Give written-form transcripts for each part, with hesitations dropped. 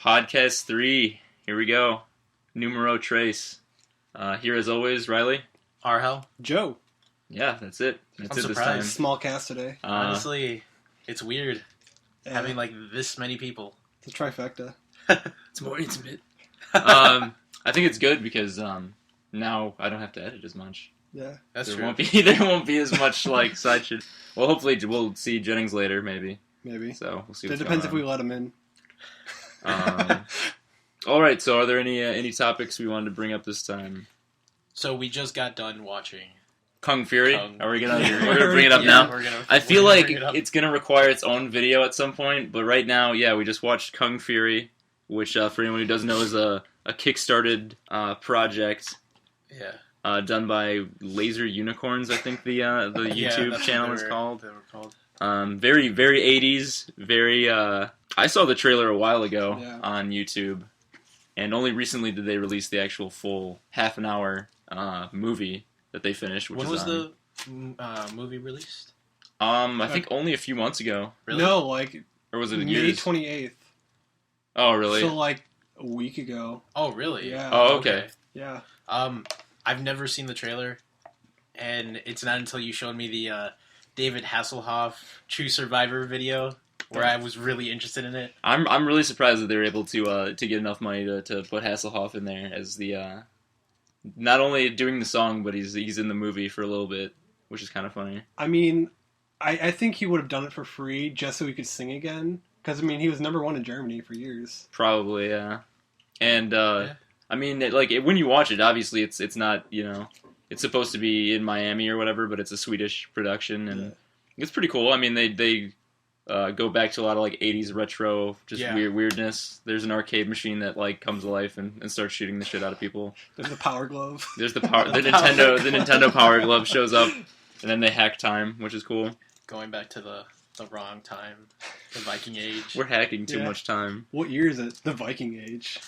PODCAST3. Here we go. Numero tres. Here as always, Riley. Arhel. Joe. Yeah, that's it. I'm This surprised. time. Small cast today. Honestly, it's weird Yeah. having like this many people. It's a trifecta. It's more intimate. I think it's good because now I don't have to edit as much. Yeah. That's there true. Won't be as much like side shit. Well, hopefully we'll see Jennings later, maybe. Maybe. So we'll see. It What's depends if going we let him in. on. All right. So, are there any topics we wanted to bring up this time? So we just got done watching Kung Fury. Kung Are we gonna Fury. we're gonna bring it up Yeah, now? we're gonna- I feel we're gonna like bring it up. it's gonna require its own video at some point, but right now, yeah, we just watched Kung Fury, which for anyone who doesn't know is a kickstarted project. Yeah. Done by Laser Unicorns, I think the Yeah, YouTube that's channel what is they called. were called. Very 80s, very. I saw the trailer a while ago Yeah. on YouTube, and only recently did they release the actual full half an hour movie that they finished. Which When is was on. the movie released? I think only a few months ago, Really? No, like or was it May years? 28th. Oh, really? So like a week ago. Oh, really? Yeah. Oh, okay. Yeah. I've never seen the trailer, and it's not until you showed me the David Hasselhoff True Survivor video where I was really interested in it. I'm really surprised that they were able to get enough money to put Hasselhoff in there as the not only doing the song, but he's in the movie for a little bit, which is kind of funny. I mean, I think he would have done it for free just so he could sing again. Because, I mean, he was #1 in Germany for years. Probably, yeah. And Yeah. I mean, when you watch it, obviously it's not, it's supposed to be in Miami or whatever, but it's a Swedish production, and Yeah. it's pretty cool. I mean, they go back to a lot of like 80s retro, just Yeah. weirdness. There's an arcade machine that like comes to life and starts shooting the shit out of people. There's a power glove. There's the Nintendo Power Glove shows up, and then they hack time, which is cool. Going back to the wrong time, the Viking Age. We're hacking too Yeah. much time. What year is it? The Viking Age.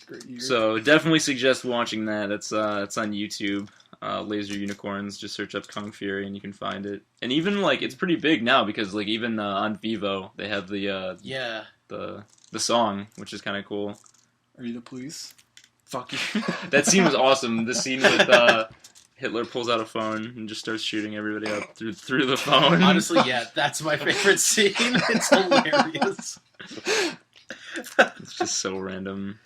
Great year. So definitely suggest watching that. It's on YouTube. Laser Unicorns. Just search up Kung Fury and you can find it. And even like it's pretty big now because like even on Vivo they have the Yeah. the song, which is kind of cool. Are you the police? Fuck you. That scene was awesome. The scene with Hitler pulls out a phone and just starts shooting everybody up through the phone. Honestly, yeah, that's my favorite scene. It's hilarious. It's just so random.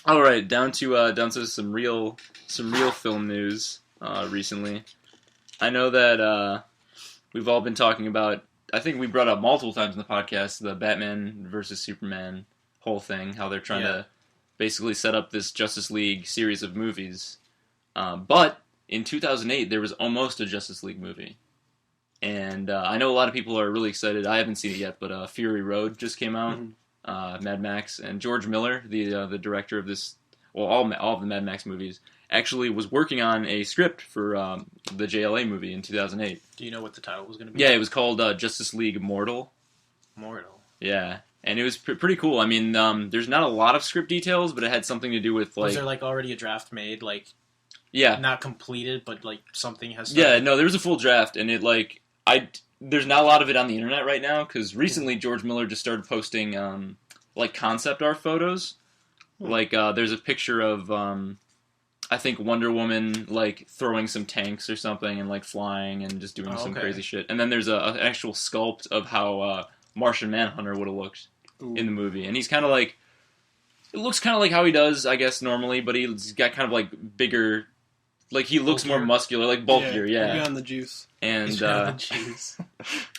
All right, down to some real film news recently. I know that we've all been talking about. I think we brought up multiple times in the podcast the Batman versus Superman whole thing. How they're trying to basically set up this Justice League series of movies. But in 2008, there was almost a Justice League movie, and I know a lot of people are really excited. I haven't seen it yet, but Fury Road just came out. Mm-hmm. Mad Max, and George Miller, the director of this, well, all of the Mad Max movies, actually was working on a script for the JLA movie in 2008. Do you know what the title was going to be? Yeah, it was called Justice League Mortal. Mortal. Yeah, and it was pretty cool. I mean, there's not a lot of script details, but it had something to do with like. Was there like already a draft made, like Yeah. not completed, but like something has? Yeah, no, there was a full draft, and it like there's not a lot of it on the internet right now because recently George Miller just started posting like concept art photos. Like there's a picture of I think Wonder Woman like throwing some tanks or something and like flying and just doing some crazy shit. And then there's an actual sculpt of how Martian Manhunter would have looked in the movie, and he's kind of like it looks kind of like how he does, I guess, normally, but he's got kind of like bigger. Like he looks more muscular, like bulkier, yeah. On the juice. And He's got the juice.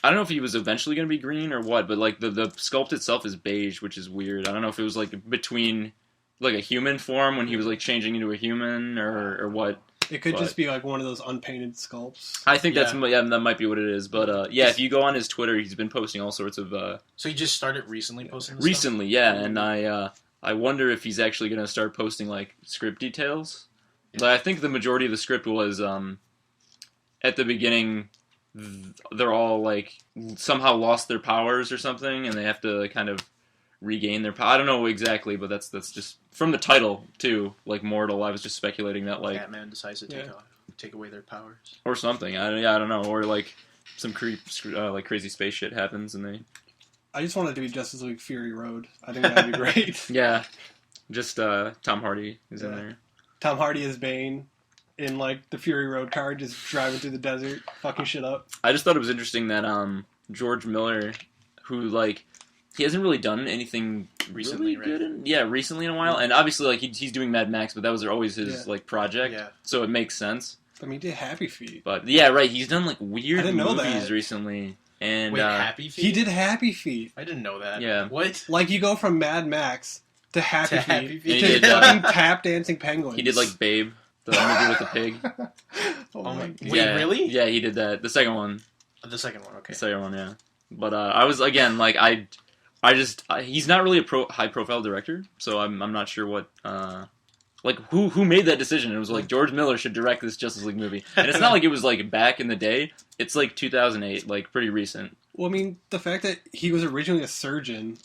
I don't know if he was eventually going to be green or what, but like the sculpt itself is beige, which is weird. I don't know if it was like between like a human form when he was like changing into a human or what. It could just be like one of those unpainted sculpts. I think that might be what it is. But if you go on his Twitter, he's been posting all sorts of. So he just started recently posting. Recently, yeah, and I wonder if he's actually going to start posting like script details. But I think the majority of the script was at the beginning. They're all like somehow lost their powers or something, and they have to kind of regain their power. I don't know exactly, but that's just from the title too. Like Mortal, I was just speculating that like Batman decides to take away their powers or something. I don't know, or like some crazy space shit happens and they. I just want it to be Justice League Fury Road. I think that'd be great. Yeah, just Tom Hardy is in there. Tom Hardy is Bane in like the Fury Road car, just driving through the desert, fucking shit up. I just thought it was interesting that George Miller, who like he hasn't really done anything Recently, really good recently in a while, and obviously like he's doing Mad Max, but that was always his like project, so it makes sense. I mean, he did Happy Feet. But yeah, right, he's done like weird movies that. recently. And wait, Happy Feet? He did Happy Feet. I didn't know that. Yeah. What? Like you go from Mad Max to Happy Feet to fucking tap dancing penguins. He did like Babe, the movie with the pig. Oh my God. Wait, really? Yeah, he did that. The second one. The second one, okay. The second one, yeah. But I was again like he's not really a high profile director, so I'm not sure what like who made that decision. It was like George Miller should direct this Justice League movie, and it's not like it was like back in the day. It's like 2008, like pretty recent. Well, I mean, the fact that he was originally a surgeon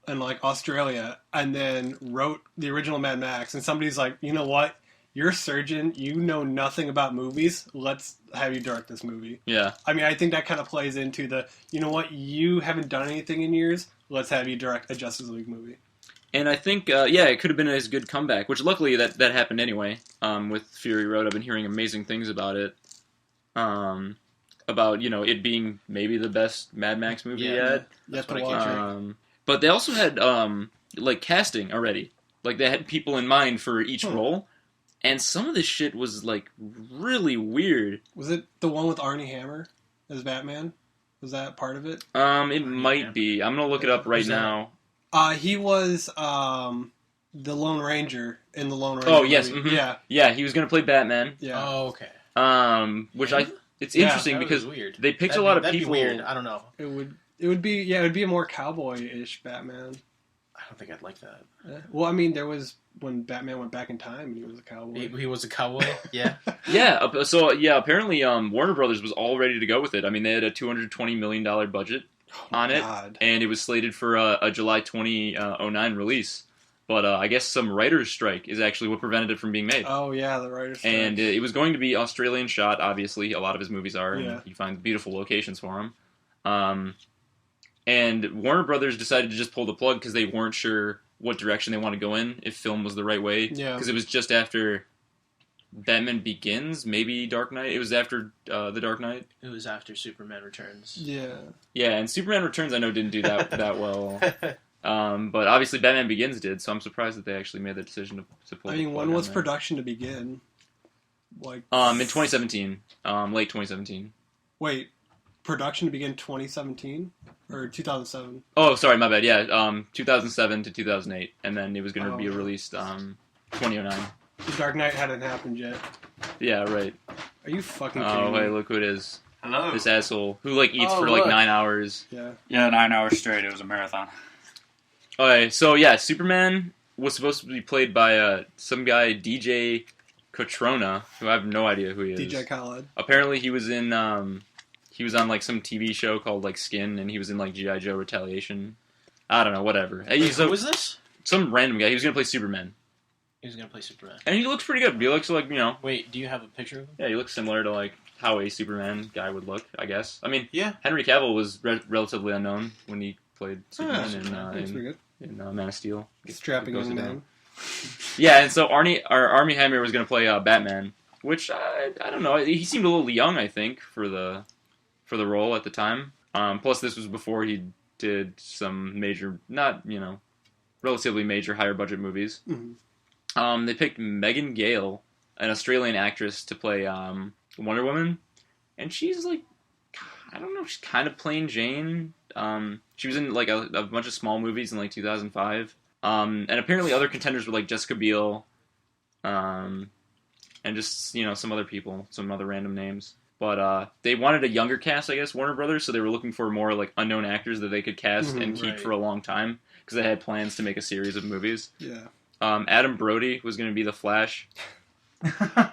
in like Australia, and then wrote the original Mad Max, and somebody's like, you know what? You're a surgeon. You know nothing about movies. Let's have you direct this movie. Yeah. I mean, I think that kind of plays into the, you know what? You haven't done anything in years. Let's have you direct a Justice League movie. And I think, it could have been a good comeback, which luckily that happened anyway with Fury Road. I've been hearing amazing things about it. About, it being maybe the best Mad Max movie yet. That's what I keep But they also had, casting already. Like, they had people in mind for each role. And some of this shit was, like, really weird. Was it the one with Armie Hammer as Batman? Was that part of it? It might be. I'm going to look it up right now. He was the Lone Ranger in the Lone Ranger movie. Yes. Mm-hmm. Yeah. Yeah, he was going to play Batman. Yeah. Oh, okay. It's interesting because they picked a lot of people. That'd be weird. I don't know. It would be a more cowboy-ish Batman. I don't think I'd like that. Yeah. Well, I mean, there was when Batman went back in time and he was a cowboy. He was a cowboy? Yeah. Yeah, so apparently Warner Brothers was all ready to go with it. I mean, they had a $220 million budget on it, and it was slated for a July 2009 release. But I guess some writer's strike is actually what prevented it from being made. Oh, yeah, the writer's strike. And it was going to be Australian shot, obviously. A lot of his movies are, yeah. And you find beautiful locations for them. And Warner Brothers decided to just pull the plug because they weren't sure what direction they want to go in, if film was the right way. Yeah. Because it was just after Batman Begins, maybe Dark Knight. It was after The Dark Knight. It was after Superman Returns. Yeah. Yeah, and Superman Returns I know didn't do that well. But obviously Batman Begins did, so I'm surprised that they actually made the decision to pull the plug. When was production to begin? Like in 2017. Late 2017. Wait, production to begin 2017? Or 2007? Oh, sorry, my bad. Yeah, 2007 to 2008, and then it was going to be released 2009. The Dark Knight hadn't happened yet. Yeah, right. Are you fucking kidding me? Oh, wait, look who it is. Hello. This asshole who eats for 9 hours. Yeah. Yeah, 9 hours straight. It was a marathon. Okay, so yeah, Superman was supposed to be played by some guy, DJ Cotrona, who I have no idea who he is. DJ Khaled. Apparently he was in, he was on some TV show called Skin, and he was in G.I. Joe Retaliation. I don't know, whatever. Who was this? Some random guy. He was going to play Superman. He was going to play Superman. And he looks pretty good. He looks Wait, do you have a picture of him? Yeah, he looks similar to how a Superman guy would look, I guess. I mean, yeah. Henry Cavill was relatively unknown when he played Superman in Man of Steel. Strapping young man. Yeah, and so Armie Hammer was going to play Batman, which I don't know. He seemed a little young, I think, for the role at the time. Plus, this was before he did some major, relatively major higher budget movies. Mm-hmm. They picked Megan Gale, an Australian actress, to play Wonder Woman, and she's I don't know, she's kind of plain Jane. She was in a bunch of small movies in 2005. And apparently other contenders were Jessica Biel, and just some other people, some other random names. But they wanted a younger cast, I guess, Warner Brothers, so they were looking for more unknown actors that they could cast and keep for a long time, because they had plans to make a series of movies. Yeah. Adam Brody was going to be the Flash. Adam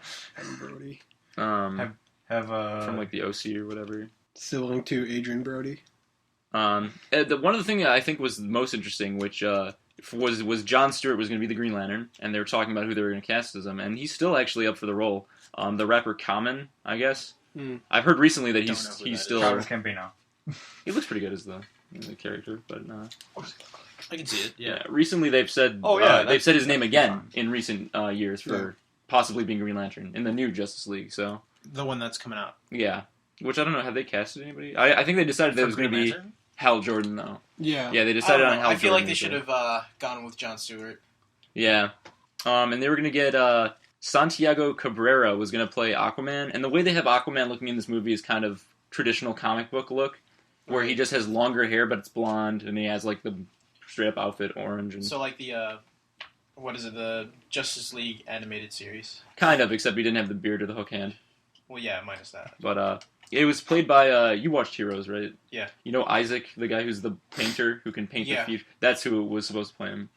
Brody. From the OC or whatever. Sibling to Adrian Brody. One of the things that I think was most interesting, which was Jon Stewart was going to be the Green Lantern, and they were talking about who they were going to cast as him, and he's still actually up for the role. The rapper Common, I guess. I've heard recently that he's still. Childish Gambino. He looks pretty good as the the character, but I can see it. Yeah. recently they've said they've said his name again in recent years for possibly being Green Lantern in the new Justice League. So The one that's coming out. yeah, which I don't know. Have they casted anybody? I think they decided that it was going to be Hal Jordan though. Yeah. Yeah, they decided on Hal Jordan. I feel like they should have gone with Jon Stewart. Yeah, and they were going to get Santiago Cabrera was going to play Aquaman, and the way they have Aquaman looking in this movie is kind of traditional comic book look, where he just has longer hair but it's blonde, and he has like the straight up outfit orange. And So like the what is it? The Justice League animated series. kind of, except he didn't have the beard or the hook hand. Well, yeah, minus that. But it was played by you watched Heroes, right? Yeah. You know Isaac, the guy who's the painter who can paint the future. That's who was supposed to play him,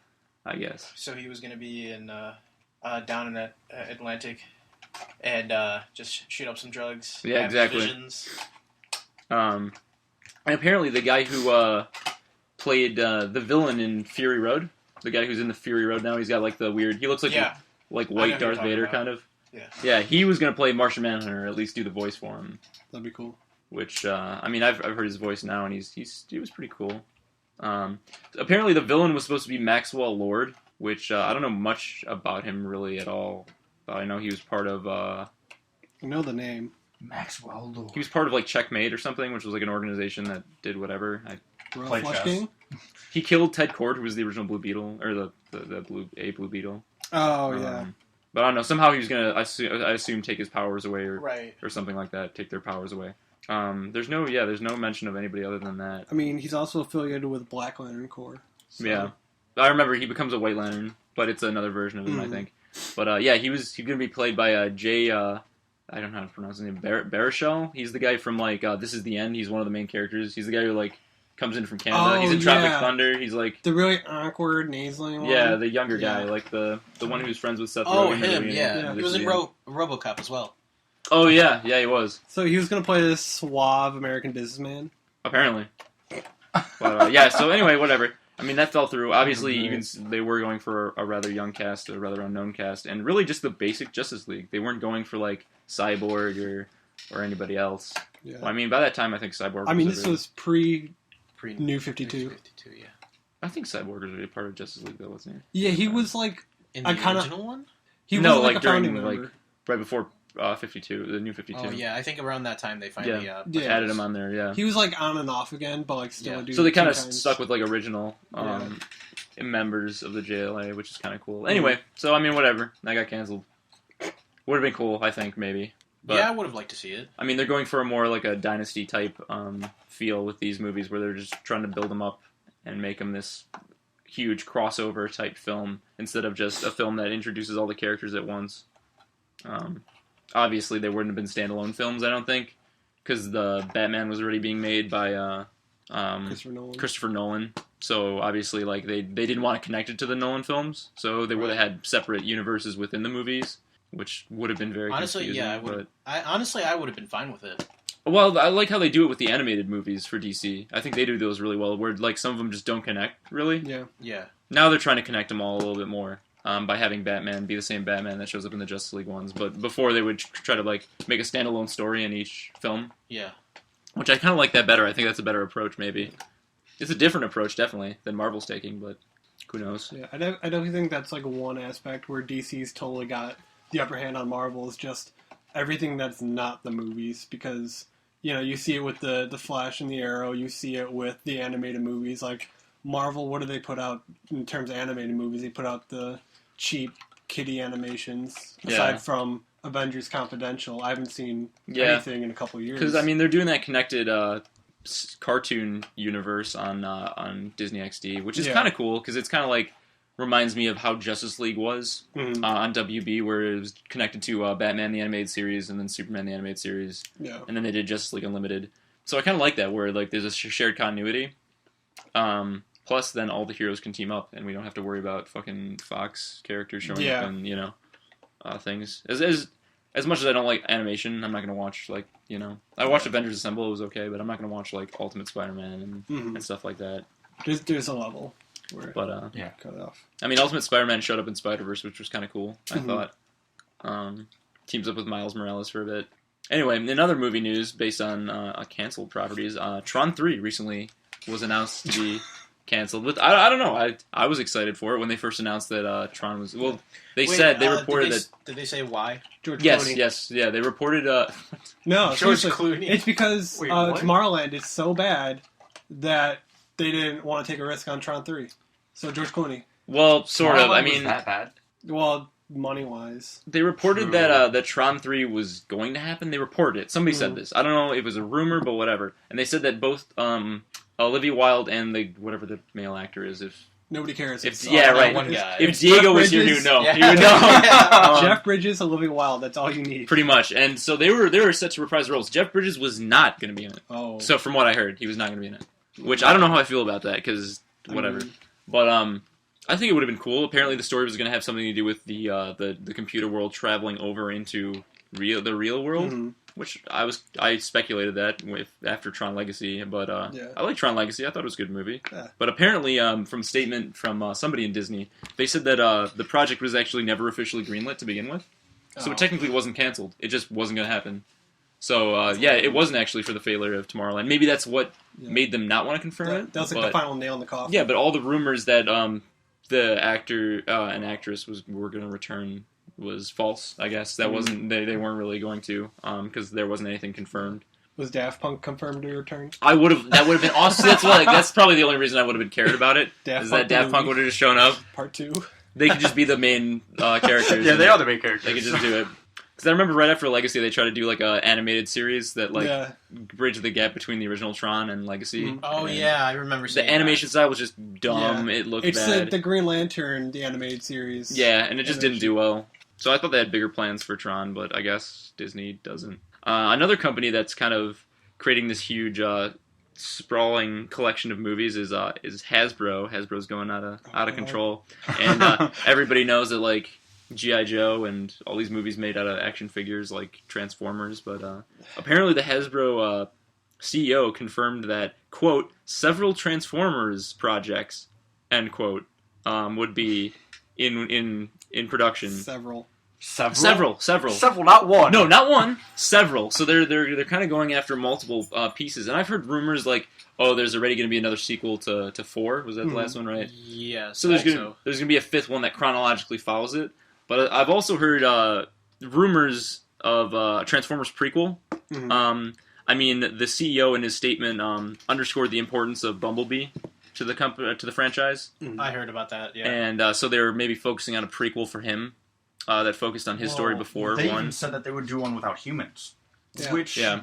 I guess. So he was going to be in down in Atlantic and just shoot up some drugs. Yeah, have exactly. Visions. And apparently the guy who played the villain in Fury Road, the guy who's in the Fury Road now, he's got like the weird. He looks like white Darth Vader kind of. Yeah. Yeah, he was gonna play Martian Manhunter, or at least do the voice for him. That'd be cool. Which I mean, I've heard his voice now, and he was pretty cool. Apparently, the villain was supposed to be Maxwell Lord, which I don't know much about him really at all. But I know he was part of. I know the name. Maxwell Lord. He was part of like Checkmate or something, which was like an organization that did whatever. Royal Flush King? He killed Ted Kord, who was the original Blue Beetle, or the Blue Beetle. Oh yeah. But I don't know. Somehow he was gonna, I assume, take his powers away, or something like that. Take their powers away. There's no mention of anybody other than that. I mean, he's also affiliated with Black Lantern Corps. So. Yeah, I remember he becomes a White Lantern, but it's another version of him, I think. But he's gonna be played by Jay. I don't know how to pronounce his name. Baruchel. He's the guy from like This Is the End. He's one of the main characters. He's the guy who like comes in from Canada. He's in Tropic Thunder. He's like the really awkward nasally one. Yeah, the younger guy, like the one who's friends with Seth Rogen. Oh, him. Yeah, he was in RoboCop as well. Oh yeah, he was. So he was gonna play this suave American businessman. Apparently. But yeah. So anyway, whatever. I mean, that fell through. Obviously, they were going for a rather young cast, a rather unknown cast, and really just the basic Justice League. They weren't going for like Cyborg or anybody else. Yeah. Well, I mean, by that time, I think Cyborg. I mean, this was pre New 52. New 52, yeah. I think Cyborg was already part of Justice League, though, wasn't he? Yeah, he was like in the original one. He was like a founding member. Right before 52, the New 52. Oh yeah, I think think around that time they finally added him on there. Yeah, he was like on and off again, but like still a dude. So they kind of stuck with like original members of the JLA, which is kind of cool. Anyway, so I mean, whatever. That got canceled. Would have been cool, I think, maybe. But, yeah, I would have liked to see it. I mean, they're going for a more like a dynasty type feel with these movies, where they're just trying to build them up and make them this huge crossover type film instead of just a film that introduces all the characters at once. Obviously, they wouldn't have been standalone films, I don't think, because the Batman was already being made by Christopher Nolan. So obviously, like they didn't want to connect it to the Nolan films, so they would have had separate universes within the movies, which would have been very confusing. Yeah, I would. I would have been fine with it. Well, I like how they do it with the animated movies for DC. I think they do those really well, where like some of them just don't connect really. Yeah. Now they're trying to connect them all a little bit more by having Batman be the same Batman that shows up in the Justice League ones. But before they would try to like make a standalone story in each film. Yeah. Which I kind of like that better. I think that's a better approach, maybe. It's a different approach, definitely, than Marvel's taking, but who knows? Yeah, I don't think that's like one aspect where DC's totally got the upper hand on Marvel is just everything that's not the movies, because you know you see it with the Flash and the Arrow, you see it with the animated movies. Like Marvel, what do they put out in terms of animated movies? They put out the cheap kiddie animations. Aside from Avengers Confidential, I haven't seen anything in a couple of years. Because I mean, they're doing that connected cartoon universe on Disney XD, which is kind of cool because it's kind of like reminds me of how Justice League was on WB, where it was connected to Batman the Animated Series and then Superman the Animated Series, and then they did Justice League Unlimited. So I kind of like that, where like there's a shared continuity. Plus, then all the heroes can team up, and we don't have to worry about fucking Fox characters showing up and things. As much as I don't like animation, I'm not gonna watch like I watched Avengers Assemble, it was okay, but I'm not gonna watch like Ultimate Spider-Man and stuff like that. There's a level where cut it off. I mean, Ultimate Spider-Man showed up in Spider-Verse, which was kind of cool. I thought teams up with Miles Morales for a bit. Anyway, in other movie news based on canceled properties, Tron 3 recently was announced to be canceled. But I don't know. I was excited for it when they first announced that Tron was. Well, they reported that. Did they say why? George Yes, Clooney. yes, yeah. They reported. No, George seriously. Clooney. It's because Wait, what? Tomorrowland is so bad that they didn't want to take a risk on Tron 3. So George Clooney. Well, sort of. I Tomorrowland was mean, that bad? Well, money-wise. they reported True. that Tron 3 was going to happen. They reported it. Somebody said this. I don't know if it was a rumor, but whatever. And they said that both Olivia Wilde and whatever the male actor is, if Nobody cares. right. One guy. If Diego was here, he would Bridges. know. Yeah. He would know. Jeff Bridges, Olivia Wilde. That's all you need. Pretty much. And so they were set to reprise roles. Jeff Bridges was not going to be in it. Oh. So from what I heard, he was not going to be in it. Which I don't know how I feel about that, because whatever. But I think it would have been cool. Apparently the story was going to have something to do with the computer world traveling over into the real world. Mhm. Which I speculated that after Tron Legacy, but Yeah. I like Tron Legacy. I thought it was a good movie. Yeah. But apparently, from a statement from somebody in Disney, they said that the project was actually never officially greenlit to begin with, so Oh. it technically wasn't canceled. It just wasn't going to happen. So it wasn't actually for the failure of Tomorrowland. Maybe that's what made them not want to confirm it. That was like the final nail in the coffin. Yeah, but all the rumors that the actor and actress were going to return was false. I guess that wasn't they weren't really going to because there wasn't anything confirmed. Was Daft Punk confirmed to return? That would have been awesome. That's probably the only reson I would have been cared about it. Daft Punk would have just shown up. Part 2. They could just be the main characters. Yeah, they are the main characters. They could just do it. Because I remember right after Legacy, they tried to do like a animated series that bridged the gap between the original Tron and Legacy. Mhm. Oh And yeah, I remember seeing the animation style was just dumb. Yeah. It looked It's bad. the Green Lantern, the animated series. Yeah, and it just didn't do well. So I thought they had bigger plans for Tron, but I guess Disney doesn't. Another company that's kind of creating this huge sprawling collection of movies is Hasbro. Hasbro's going out of control, and everybody knows that like G.I. Joe and all these movies made out of action figures like Transformers. But apparently the Hasbro CEO confirmed that, quote, several Transformers projects, end quote, would be in production. Several. Several, not one. No, not one. Several. So they're kind of going after multiple pieces. And I've heard rumors like, oh, there's already going to be another sequel to 4. Was that the last one, right? Yes. So there's going to be a 5th one that chronologically follows it. But I've also heard rumors of a Transformers prequel. Mhm. I mean, the CEO in his statement underscored the importance of Bumblebee to the franchise. I heard about that. Yeah. And so they're maybe focusing on a prequel for him that focused on his story before They one. even said that they would do one without humans. Yeah. Which, Yeah.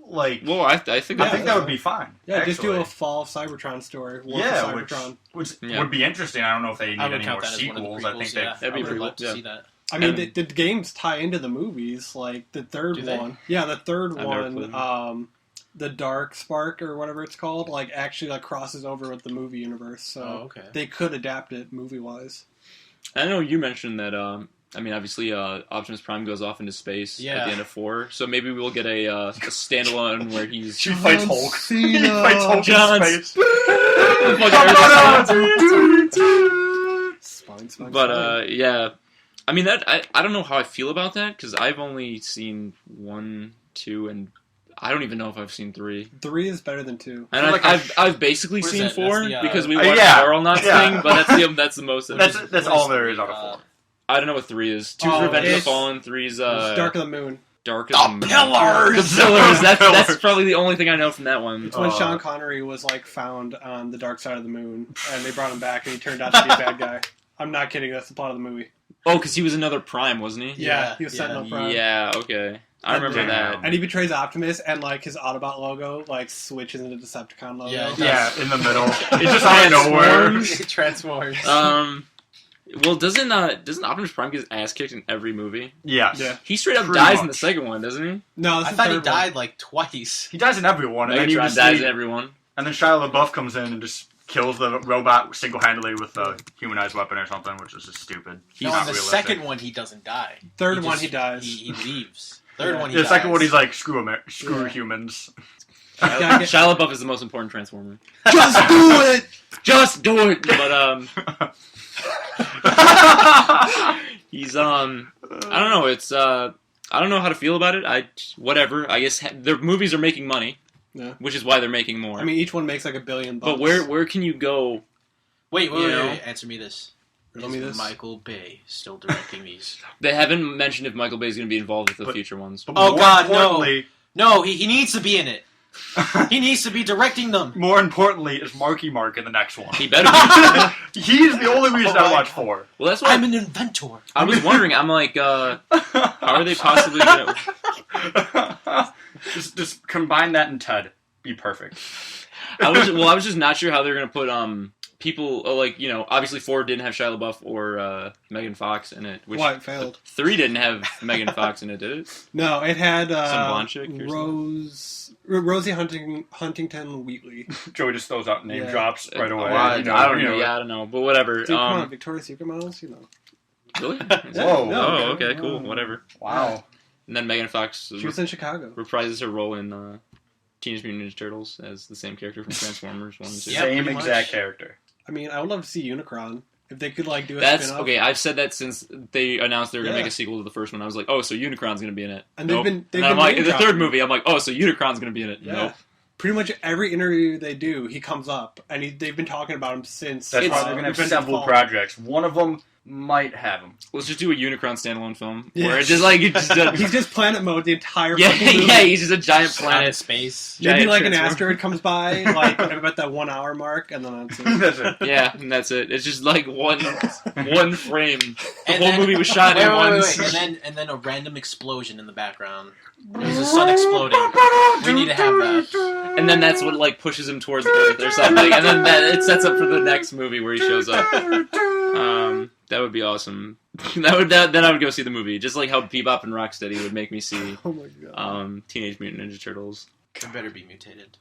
like, Well, I think I think that would be fine. Yeah, just do actually. a Fall of Cybertron story. War Yeah, for which Cybertron. would be interesting. I don't know if they need I would any count more that as one of the sequels. prequels. I think Yeah, that'd be I would pretty love cool, to see that. I mean, And- the games tie into the movies. Like the third Do they? one. Yeah, the third I've never one. played The Dark Spark or whatever it's called, like actually like crosses over with the movie universe. So Oh, okay. they could adapt it movie wise. I know you mentioned that. I mean, obviously, Optimus Prime goes off into space at Yeah. the end of 4, so maybe we'll get a standalone where he's. She fights Hulk. Cena. He fights Hulk John in space. Spine, But yeah, I mean that I don't know how I feel about that because I've only seen 1, 2, and I don't even know if I've seen 3. 3 is better than 2. And Like I've basically What is seen that? 4 That's the, because we yeah. watched Yeah. Laurel Knots Yeah. thing, but that's the most. That's all there is out of 4. I don't know what 3 is. 2's Oh, Revenge of the it's- Fallen. 3's It's Dark of the Moon. Dark The of the Moon. Pillars! The Pillars. That's Pillars. probably the only thing I know from that one. It's when Sean Connery was like found on the dark side of the moon, and they brought him back, and he turned out to be a bad guy. I'm not kidding. That's the plot of the movie. Oh, because he was another Prime, wasn't he? Yeah, he was Sentinel Prime. Yeah, okay. I remember Damn. that. And he betrays Optimus, and like his Autobot logo like switches into Decepticon logo. Yeah, it Yeah, in the middle. It's just out of nowhere. It transforms. Well, doesn't Optimus Prime get his ass kicked in every movie? Yes. Yeah. He straight up Pretty dies in much. the second one, doesn't he? No, this I is thought the he third died like twice. He dies in everyone, and then you Megatron just dies see, in every one. and then Shia LaBeouf comes in and just kills the robot single-handedly with a humanized weapon or something, which is just stupid. No, not in the realistic. second one he doesn't die. one. Third He one just- he dies. He leaves. Third Yeah. one he The dies. second one, he's like, screw Yeah. humans. Yeah, I get- Shia LaBeouf is the most important Transformer. Just do it. Just do it! But, he's, I don't know, it's, I don't know how to feel about it. Whatever. I guess their movies are making money. Yeah. which is why they're making more. I mean, each one makes like $1 billion. but where can you go? Wait, You know? wait. Answer me this. Riddle me Is this. Michael Bay still directing these? They haven't mentioned if Michael Bay is going to be involved with the But- future ones. But Oh, more God, no. importantly, No, he needs to be in it. He needs to be directing them. More importantly, is Marky Mark in the next one? He better be. He's the only reason Oh I my watch God. 4. Well, that's why I'm an inventor. I was wondering. I'm like, how are they possibly going to... just combine that and Ted. Be perfect. I was just not sure how they're going to put people, like, obviously 4 didn't have Shia LaBeouf or Megan Fox in it. Which Why it failed? 3 didn't have Megan Fox in it, did it? No, it had Some blonde chick or Rosie Huntington Wheatley. Joey just throws out name Yeah. drops right away. Well, I You don't you know. Yeah, I don't know. But whatever. Dude, come on, Victoria's Secret models, you know. Really? Whoa. Oh, okay, cool. Whatever. Wow. And then Megan Fox She was in Chicago. reprises her role in Teenage Mutant Ninja Turtles as the same character from Transformers 1 and 2. Yeah, Same pretty exact much. character. I mean, I would love to see Unicron. If they could, like, do a That's spin-off. okay. I've said that since they announced they were gonna Yeah. make a sequel to the first one. I was like, oh, so Unicron's gonna be in it. And Nope. they've And been then I'm like, in the name-dropping. third movie, I'm like, oh, so Unicron's gonna be in it. Yeah. Nope. Pretty much every interview they do, he comes up. And they've been talking about him since. That's It's- why they're going to have Infinity several Fall. projects. One of them might have him. Let's just do a Unicron standalone film Yeah. where it's just like it's just He's just planet mode the entire yeah, fucking movie. yeah. He's just a giant Out in planet. space. Maybe giant like an transformer. asteroid comes by, like about that 1 hour mark, and then that's it. That's it. Yeah, and that's it. It's just like one frame. The And whole then- movie was shot Wait, in wait, one. wait, wait. And then a random explosion in the background. There's a sun exploding. We need to have that. And then that's what like pushes him towards Earth or something, and then it sets up for the next movie where he shows up. That would be awesome. Then I would go see the movie, just like how Bebop and Rocksteady would make me see Oh my god. Teenage Mutant Ninja Turtles. It better be mutated.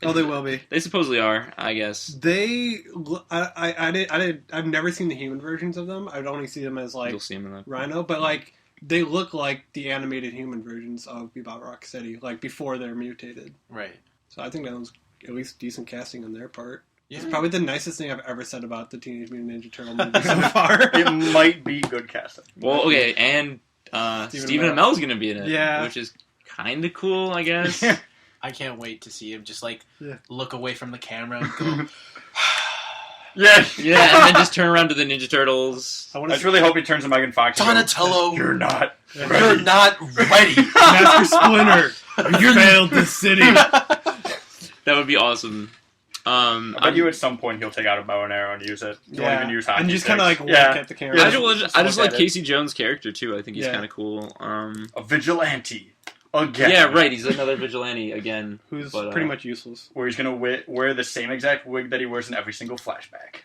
Oh, they will be. They supposedly are, I guess. I've never seen the human versions of them. I'd only see them as like You'll see him in that. Rhino, but like they look like the animated human versions of Bebop Rocksteady, like before they're mutated. Right. So I think that was at least decent casting on their part. Yeah. It's probably the nicest thing I've ever said about the Teenage Mutant Ninja Turtle movie so far. It might be good casting. Well, okay, and Stephen Amell's gonna be in it, Yeah. which is kind of cool, I guess. I can't wait to see him just like Yeah. look away from the camera and go. Yeah. Yeah, and then just turn around to the Ninja Turtles. I I want just to really hope he turns to Megan Fox and goes, Donatello, You're not. you're not ready. Master Splinter. You failed the city. That would be awesome. I bet you at some point he'll take out a bow and arrow and use it. Don't even use hockey and just kind of like sticks. look at the camera. I Yeah. just Just like look at Casey Jones' character too. I think he's Yeah. kind of cool. A vigilante. Again. Yeah, right. He's another vigilante again. Who's but, pretty much useless. Where he's going to wear the same exact wig that he wears in every single flashback.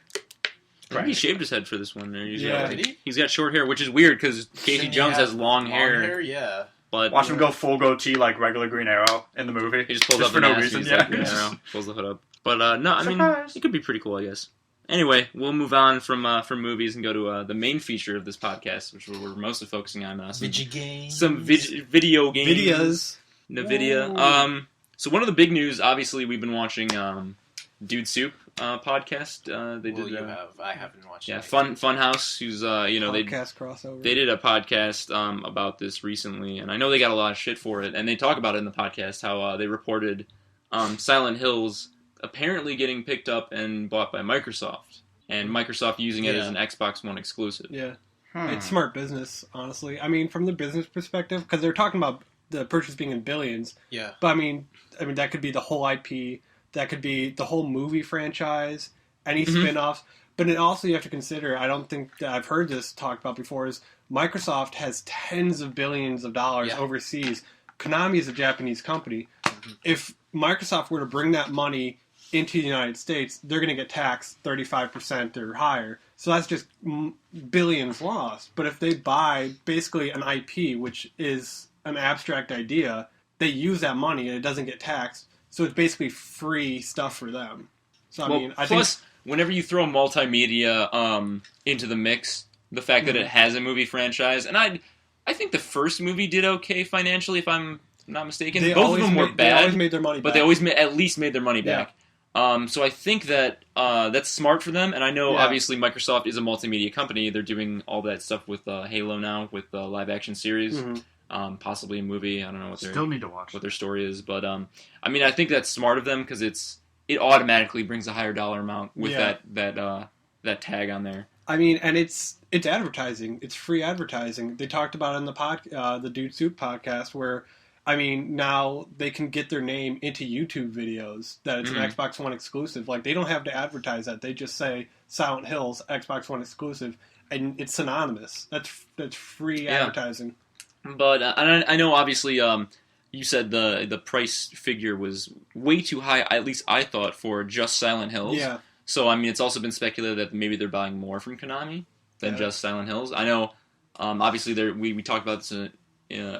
I think he shaved his head for this one. Or Yeah. Did he? He's got short hair, which is weird because Casey Shouldn't he Jones have has long hair. Yeah. But Watch him go full goatee like regular Green Arrow in the movie. he just pulls just up for the no mask, reason. he's Yeah. like, Green Arrow, pulls the hood up. But no, I mean, Surprise. it could be pretty cool, I guess. Anyway, we'll move on from movies and go to the main feature of this podcast, which we're mostly focusing on some video games. Videos. NVIDIA. So one of the big news, obviously, we've been watching Dude Soup podcast. They Well, did. you have. I haven't watched. Yeah, it. Funhouse, who's Podcast crossover. they did a podcast about this recently, and I know they got a lot of shit for it. And they talk about it in the podcast how they reported Silent Hills apparently getting picked up and bought by Microsoft, and Microsoft using it as an Xbox One exclusive. Yeah. It's smart business, honestly. I mean, from the business perspective, because they're talking about the purchase being in billions. Yeah. But I mean, that could be the whole IP. That could be the whole movie franchise. Any Mhm. spin-offs. But it also you have to consider. I don't think that I've heard this talked about before. Is Microsoft has tens of billions of dollars overseas. Konami is a Japanese company. Mm-hmm. If Microsoft were to bring that money into the United States, they're going to get taxed 35% or higher. So that's just billions lost. But if they buy basically an IP, which is an abstract idea, they use that money and it doesn't get taxed. So it's basically free stuff for them. So I plus, whenever you throw multimedia into the mix, the fact that it has a movie franchise, and I think the first movie did okay financially, if I'm not mistaken. Both of them were bad. They always made their money back. But they always at least made their money back. So I think that that's smart for them, and I know obviously Microsoft is a multimedia company. They're doing all that stuff with Halo now, with the live action series. Mm-hmm. possibly a movie. I don't know what Still need to watch. what their story is, but I mean, I think that's smart of them because it automatically brings a higher dollar amount with that tag on there. I mean, and it's advertising. It's free advertising. They talked about it in the Dude Soup podcast where, I mean, now they can get their name into YouTube videos that it's an Xbox One exclusive. Like, they don't have to advertise that. They just say Silent Hills, Xbox One exclusive, and it's synonymous. That's free advertising. But I know, obviously, you said the price figure was way too high, at least I thought, for just Silent Hills. Yeah. So, I mean, it's also been speculated that maybe they're buying more from Konami than just Silent Hills. I know, obviously, we talked about this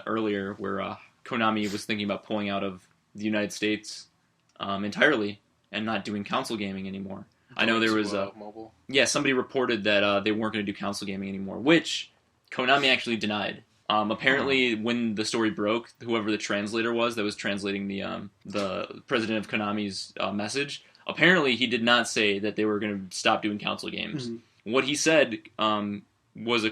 earlier, where Konami was thinking about pulling out of the United States entirely and not doing console gaming anymore. I know there was mobile. Yeah, somebody reported that they weren't going to do console gaming anymore, which Konami actually denied. Apparently, when the story broke, whoever the translator was that was translating the president of Konami's message, apparently he did not say that they were going to stop doing console games. Mm-hmm. What he said was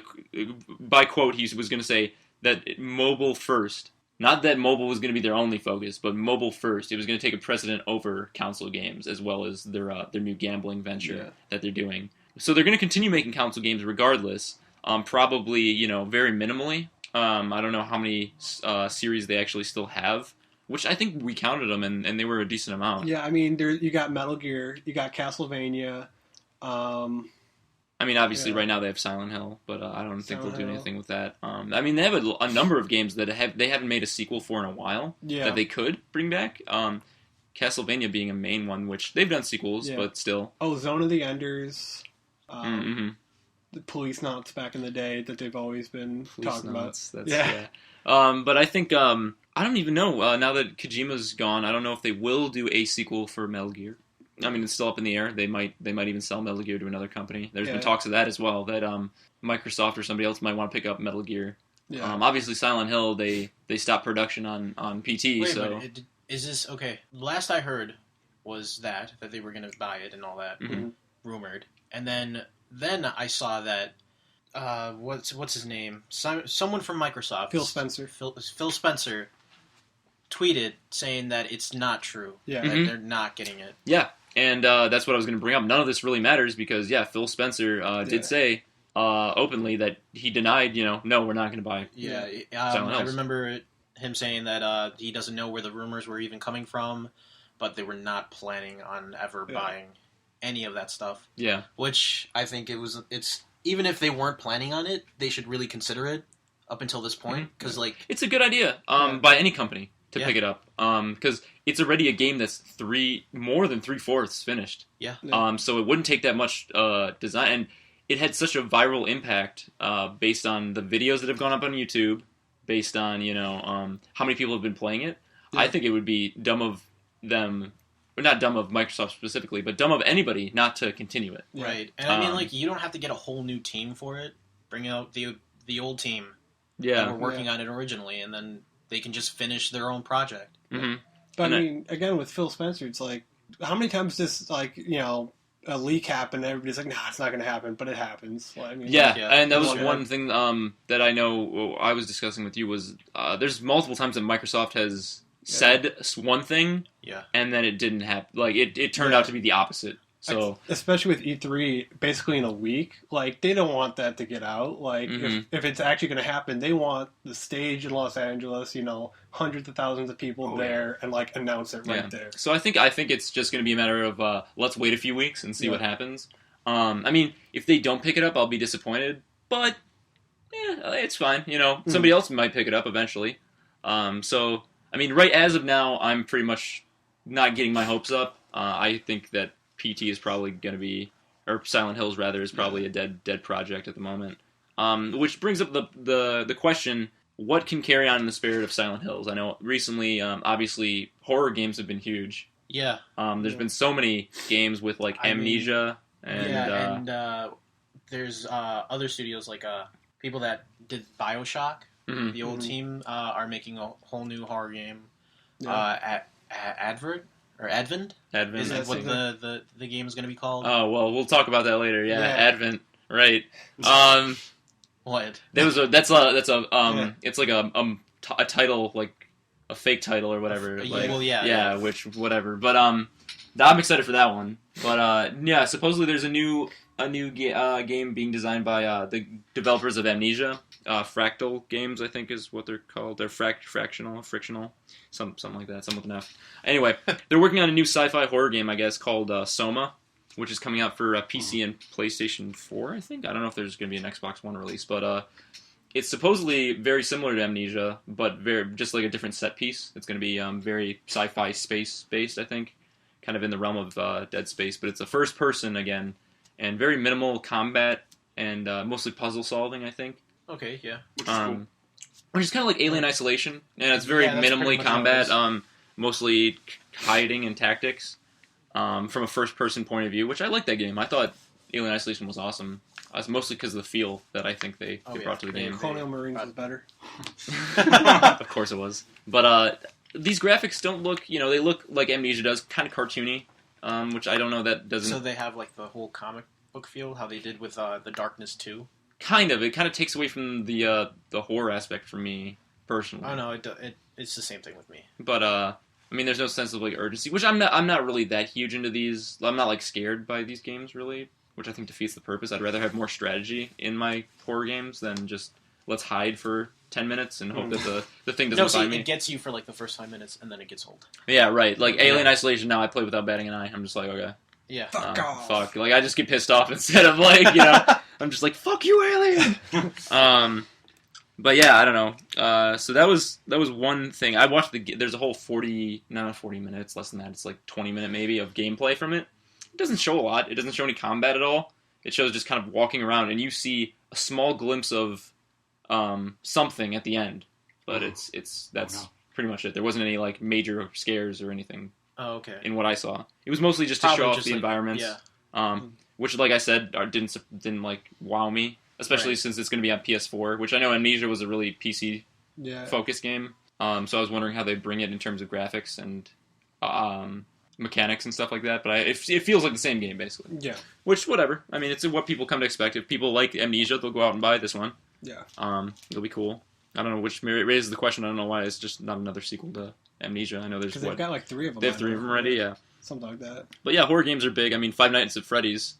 by quote, he was going to say that mobile first. Not that mobile was going to be their only focus, but mobile first. It was going to take a precedent over console games, as well as their new gambling venture that they're doing. So they're going to continue making console games regardless, probably very minimally. I don't know how many series they actually still have, which I think we counted them, and they were a decent amount. Yeah, I mean, you got Metal Gear, you got Castlevania. I mean, obviously, right now they have Silent Hill, but I don't think they'll do anything with that. I mean, they have a number of games that they haven't made a sequel for in a while that they could bring back. Castlevania being a main one, which they've done sequels, but still. Oh, Zone of the Enders. The Police Knots back in the day that they've always been talking about. But I think, I don't even know, now that Kojima's gone, I don't know if they will do a sequel for Metal Gear. I mean, it's still up in the air. They might even sell Metal Gear to another company. There's been talks of that as well, that Microsoft or somebody else might want to pick up Metal Gear. Yeah. Obviously, Silent Hill, they stopped production on PT. Wait, so is this okay? Last I heard was that they were going to buy it and all that, rumored, and then I saw that what's his name? Someone from Microsoft, Phil Spencer. Phil Spencer tweeted saying that it's not true. Yeah, that they're not getting it. Yeah. And that's what I was going to bring up. None of this really matters because, Phil Spencer did say openly that he denied, no, we're not going to buy Silent Hills. I remember him saying that he doesn't know where the rumors were even coming from, but they were not planning on ever buying any of that stuff. Yeah. Which I think it's even if they weren't planning on it, they should really consider it up until this point. Because, it's a good idea by any company to pick it up. Because it's already a game that's more than 3/4 finished. Yeah. So it wouldn't take that much design, and it had such a viral impact based on the videos that have gone up on YouTube, based on how many people have been playing it. Yeah. I think it would be dumb of them, or not dumb of Microsoft specifically, but dumb of anybody not to continue it. Right, and I mean, you don't have to get a whole new team for it. Bring out the old team that were working on it originally, and then they can just finish their own project. Mm-hmm. But I mean, again, with Phil Spencer, it's like, how many times does, a leak happen and everybody's like, nah, it's not going to happen, but it happens. Well, I mean, and that was one thing that I know I was discussing with you was there's multiple times that Microsoft has said one thing, and then it didn't happen. It turned out to be the opposite. So especially with E3, basically in a week, they don't want that to get out. If it's actually going to happen, they want the stage in Los Angeles, hundreds of thousands of people there, and announce it right there. So I think it's just going to be a matter of let's wait a few weeks and see what happens. I mean, if they don't pick it up, I'll be disappointed, but it's fine. Somebody else might pick it up eventually. So I mean, right as of now, I'm pretty much not getting my hopes up. I think that PT is probably going to be, or Silent Hills rather, is probably a dead project at the moment. Which brings up the question: what can carry on in the spirit of Silent Hills? I know recently, obviously, horror games have been huge. Yeah. There's been so many games with Amnesia and there's other studios people that did BioShock. Mm-hmm. The old team are making a whole new horror game. Advent? Is that what the game is going to be called? Oh, well, we'll talk about that later. Yeah. Advent, right. What? It's like a a title, like a fake title or whatever. Like, well, which whatever. But I'm excited for that one. But yeah, supposedly there's a new game being designed by the developers of Amnesia. Fractal Games, I think, is what they're called. They're frictional, something like that, something with an F. Anyway, they're working on a new sci-fi horror game, I guess, called SOMA, which is coming out for PC and PlayStation 4, I think. I don't know if there's going to be an Xbox One release, but it's supposedly very similar to Amnesia, but just like a different set piece. It's going to be very sci-fi space-based, I think, kind of in the realm of Dead Space, but it's a first-person again, and very minimal combat, and mostly puzzle solving, I think. Okay, yeah. Which is kind of like Alien Isolation, and it's very minimally combat, mostly hiding and tactics, from a first-person point of view, which I like that game. I thought Alien Isolation was awesome, mostly because of the feel that I think they brought to the game. Colonial Marines was better. Of course it was. But these graphics don't look, they look like Amnesia does, kind of cartoony, which I don't know, that doesn't... So they have like the whole comic book feel, how they did with The Darkness 2? Kind of. It kind of takes away from the horror aspect for me, personally. Oh, no, it's the same thing with me. But, I mean, there's no sense of, like, urgency, which I'm not really that huge into these. I'm not, like, scared by these games, really, which I think defeats the purpose. I'd rather have more strategy in my horror games than just let's hide for 10 minutes and hope that the thing doesn't find me. It gets you for, like, the first 5 minutes, and then it gets old. Yeah, right. Like, Alien Isolation now, I play without batting an eye. I'm just like, okay. Yeah. Fuck off. Fuck. Like, I just get pissed off instead of, like, I'm just like, fuck you, alien! But yeah, I don't know. So that was one thing. I watched there's a whole 40 minutes, less than that. It's like 20 minute maybe of gameplay from it. It doesn't show a lot. It doesn't show any combat at all. It shows just kind of walking around, and you see a small glimpse of something at the end. But that's pretty much it. There wasn't any like major scares or anything. Oh, okay. In what I saw, it was mostly just to show off the environments. Yeah. Which, like I said, didn't like wow me, especially since it's going to be on PS4. Which I know Amnesia was a really PC focused game. So I was wondering how they bring it in terms of graphics and mechanics and stuff like that. But it feels like the same game basically. Yeah. Which whatever. I mean, it's what people come to expect. If people like Amnesia, they'll go out and buy this one. Yeah. It'll be cool. I don't know, which raises the question. I don't know why it's just not another sequel to Amnesia. I know there's because they've got like 3 of them. They have 3 of them already. Yeah. Something like that. But yeah, horror games are big. I mean, Five Nights at Freddy's.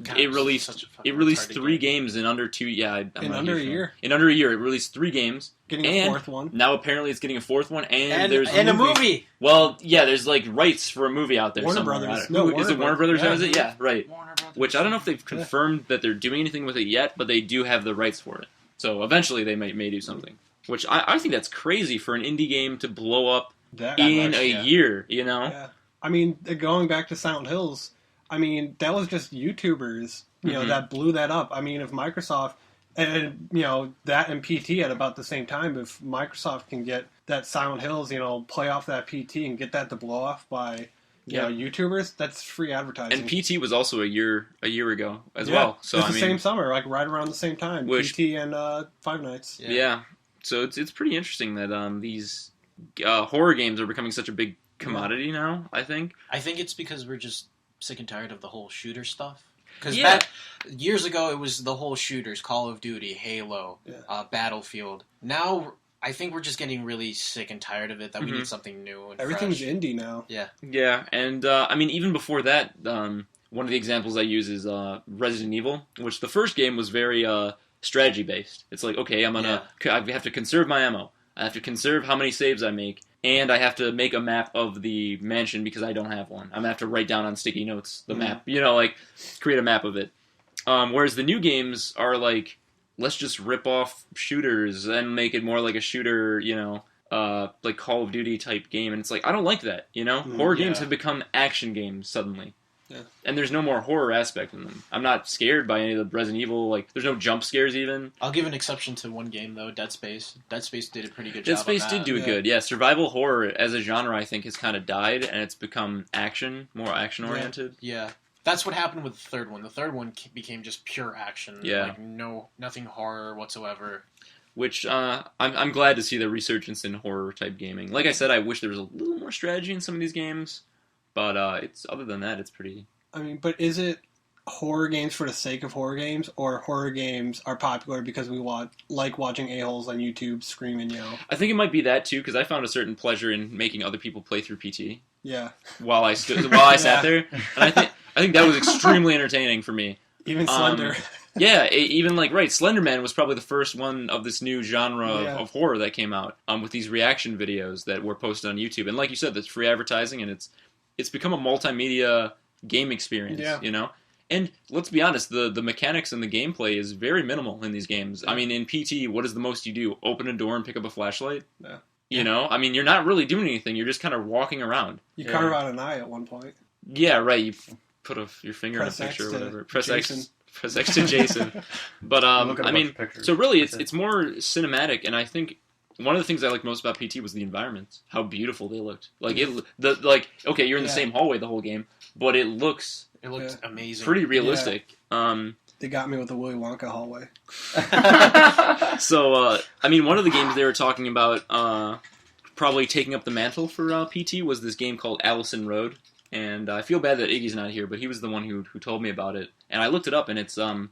God, it released 3 games in under 2. Yeah, in under a year. In under a year, it released 3 games. Getting a 4th one. Now apparently it's getting a 4th one, and there's a movie. Well, yeah, there's like rights for a movie out there. Warner Brothers. No, is it Warner Brothers? Yeah. Has it? Yeah, right. Which I don't know if they've confirmed that they're doing anything with it yet, but they do have the rights for it. So eventually they may do something. Which I think that's crazy for an indie game to blow up in a year. Yeah. I mean, going back to Silent Hills. I mean, that was just YouTubers, that blew that up. I mean, if Microsoft, and, that and PT at about the same time, if Microsoft can get that Silent Hills, play off that PT and get that to blow off by, YouTubers, that's free advertising. And PT was also a year ago as well. So it's the same summer, like right around the same time, PT and Five Nights. Yeah. So it's pretty interesting that these horror games are becoming such a big commodity now, I think. I think it's because we're just sick and tired of the whole shooter stuff. Because years ago, it was the whole shooters, Call of Duty, Halo, Battlefield. Now, I think we're just getting really sick and tired of it, that we need something new and everything's fresh. indie now. Yeah. Yeah, and I mean, even before that, one of the examples I use is Resident Evil, which the first game was very strategy-based. It's like, okay, I have to conserve my ammo. I have to conserve how many saves I make. And I have to make a map of the mansion because I don't have one. I'm going to have to write down on sticky notes the map, create a map of it. Whereas the new games are like, let's just rip off shooters and make it more like a shooter, like Call of Duty type game. And it's like, I don't like that, Horror games have become action games suddenly. Yeah. And there's no more horror aspect in them. I'm not scared by any of the Resident Evil. Like, there's no jump scares even. I'll give an exception to one game though, Dead Space. Dead Space did a pretty good job. Dead Space did do it good. Yeah, survival horror as a genre, I think, has kind of died, and it's become more action oriented. Yeah. That's what happened with the third one. The third one became just pure action. Yeah. Like nothing horror whatsoever. Which I'm glad to see the resurgence in horror type gaming. Like I said, I wish there was a little more strategy in some of these games. But other than that, it's pretty... I mean, but is it... horror games for the sake of horror games, or horror games are popular because we like watching a-holes on YouTube scream and yell. I think it might be that too, because I found a certain pleasure in making other people play through PT. Yeah. While I sat there, and I think that was extremely entertaining for me. Even Slender. Yeah, even Slender Man was probably the first one of this new genre of horror that came out with these reaction videos that were posted on YouTube. And like you said, that's free advertising, and it's become a multimedia game experience, you know? And let's be honest, the mechanics and the gameplay is very minimal in these games. I mean, in PT, what is the most you do? Open a door and pick up a flashlight? Yeah. You know? I mean, you're not really doing anything. You're just kind of walking around. You carve out an eye at one point. Yeah, right. You put your finger in a picture or whatever. Press X to Jason. But, I mean, so really, it's more cinematic, and I think one of the things I liked most about PT was the environments. How beautiful they looked. Like, okay, you're in the same hallway the whole game, but it looked amazing. Pretty realistic. They got me with the Willy Wonka hallway. So, I mean, one of the games they were talking about probably taking up the mantle for PT was this game called Allison Road. And I feel bad that Iggy's not here, but he was the one who told me about it. And I looked it up, and it's, kind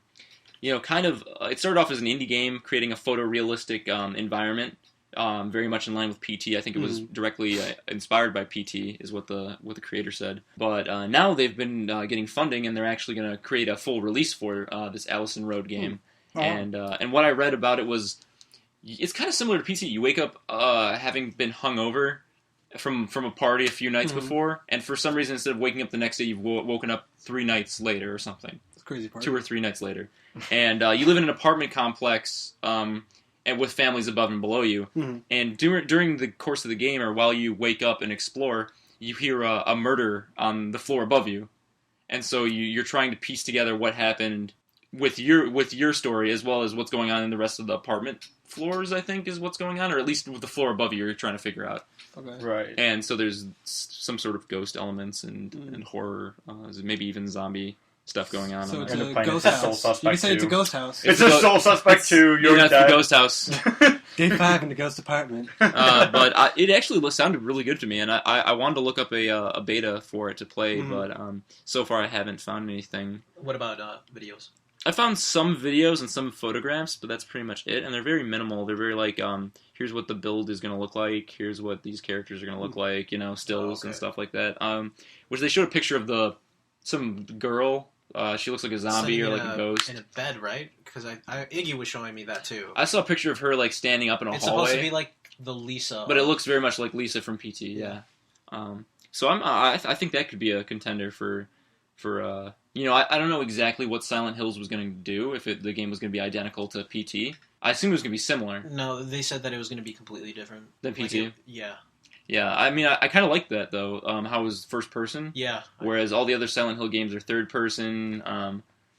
of, it started off as an indie game, creating a photorealistic environment, very much in line with PT. I think it was directly inspired by PT, is what the creator said. But now they've been getting funding, and they're actually going to create a full release for this Allison Road game. And what I read about it was, it's kind of similar to PT. You wake up having been hungover from a party a few nights before, and for some reason, instead of waking up the next day, you've woken up 3 nights later or something. It's a crazy party. 2 or 3 nights later. And you live in an apartment complex and with families above and below you. And during the course of the game, or while you wake up and explore, you hear a murder on the floor above you. And so you're trying to piece together what happened with your story, as well as what's going on in the rest of the apartment floors, I think, is what's going on, or at least with the floor above you, you're trying to figure out. Okay. Right. And so there's some sort of ghost elements and horror, maybe even zombie stuff going on. So it's a ghost house. You can say it's a ghost house. It's a Soul Suspect 2. You're at the ghost house. Day 5 in the ghost apartment. But it actually sounded really good to me, and I wanted to look up a beta for it to play, but so far I haven't found anything. What about videos? I found some videos and some photographs, but that's pretty much it, and they're very minimal. They're very like, here's what the build is going to look like, here's what these characters are going to look like, stills and stuff like that. Which they showed a picture of some girl. She looks like a zombie or like a ghost. In a bed, right? Because Iggy was showing me that too. I saw a picture of her like standing up in a hallway. It's supposed to be like the Lisa. But it looks very much like Lisa from PT, yeah. So I think that could be a contender for I don't know exactly what Silent Hills was going to do, if the game was going to be identical to PT. I assume it was going to be similar. No, they said that it was going to be completely different. Than PT? Yeah. Yeah, I mean, I kind of like that, though, how it was first person. Yeah. Whereas all the other Silent Hill games are third person.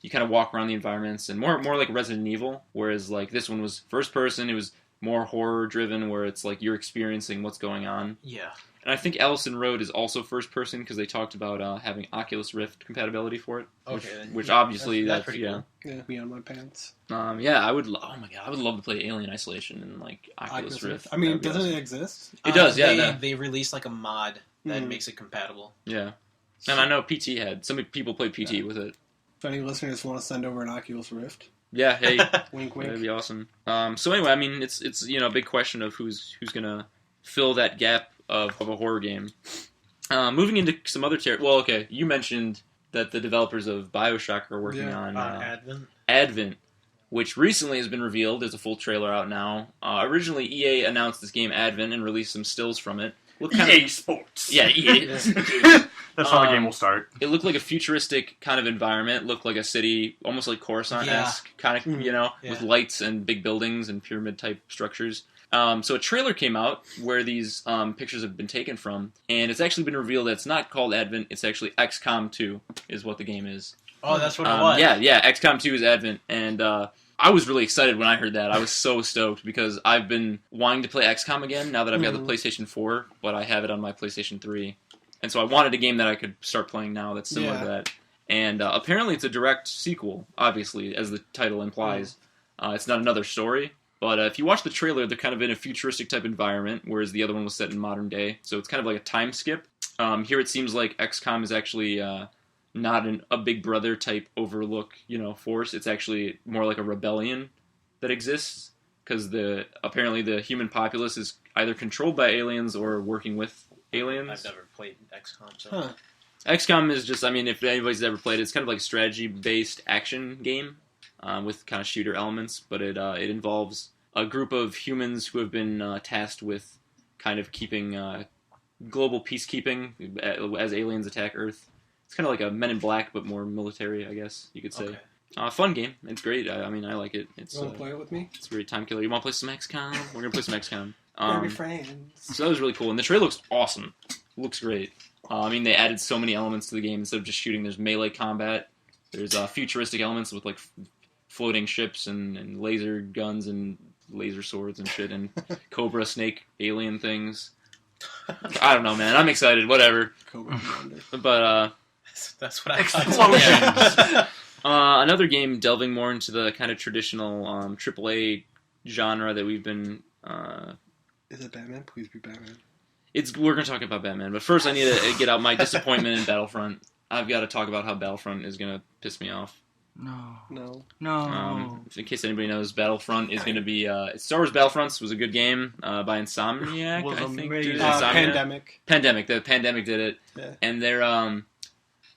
You kind of walk around the environments, and more like Resident Evil, whereas like this one was first person. It was more horror driven, where it's like you're experiencing what's going on. Yeah. And I think Allison Road is also first person because they talked about having Oculus Rift compatibility for it. Okay. Which obviously that's pretty cool. Yeah, me on my pants. I would. Oh my god, I would love to play Alien Isolation and like Oculus Rift. I mean, doesn't it exist? It does. Yeah. They released like a mod that makes it compatible. Yeah. And I know PT had some people play PT with it. If any listeners want to send over an Oculus Rift. Yeah. Hey. Wink, wink. That'd be awesome. So anyway, I mean, it's a big question of who's gonna fill that gap of a horror game. Moving into some other well, okay, you mentioned that the developers of BioShock are working on Advent, which recently has been revealed. There's a full trailer out now. Originally, EA announced this game Advent and released some stills from it. EA Sports. Yeah, EA. That's how the game will start. It looked like a futuristic kind of environment. It looked like a city, almost like Coruscant-esque, kind of, with lights and big buildings and pyramid-type structures. So a trailer came out where these pictures have been taken from, and it's actually been revealed that it's not called Advent, it's actually XCom 2 is what the game is. Oh, that's what it was. Yeah, XCom 2 is Advent, and I was really excited when I heard that. I was so stoked, because I've been wanting to play XCOM again now that I've got the PlayStation 4, but I have it on my PlayStation 3. And so I wanted a game that I could start playing now that's similar to that. And apparently it's a direct sequel, obviously, as the title implies. It's not another story. But if you watch the trailer, they're kind of in a futuristic type environment, whereas the other one was set in modern day. So it's kind of like a time skip. Here it seems like XCOM is actually not a Big Brother type overlook, force. It's actually more like a rebellion that exists because apparently the human populace is either controlled by aliens or working with aliens. I've never played XCom, so. XCOM is just, if anybody's ever played it, it's kind of like a strategy-based action game with kind of shooter elements, but it involves a group of humans who have been tasked with kind of keeping global peacekeeping as aliens attack Earth. It's kind of like a Men in Black, but more military, I guess you could say. Okay. Fun game. It's great. I like it. You want to play it with me? It's a very time killer. You want to play some XCOM? We're going to play some XCOM. We're be friends. So that was really cool. And the trailer looks awesome. It looks great. They added so many elements to the game. Instead of just shooting, there's melee combat. There's futuristic elements with, like, floating ships and laser guns and laser swords and shit and cobra snake alien things. I don't know, man. I'm excited. Whatever. Cobra Commander. But, that's what I Explosions! Another game delving more into the kind of traditional AAA genre that we've been... Is it Batman? Please be Batman. We're going to talk about Batman, but first I need to get out my disappointment in Battlefront. I've got to talk about how Battlefront is going to piss me off. No. In case anybody knows, Battlefront is going to be... Star Wars Battlefronts was a good game by Insomniac, I think. Pandemic. The Pandemic did it. Yeah. And they're...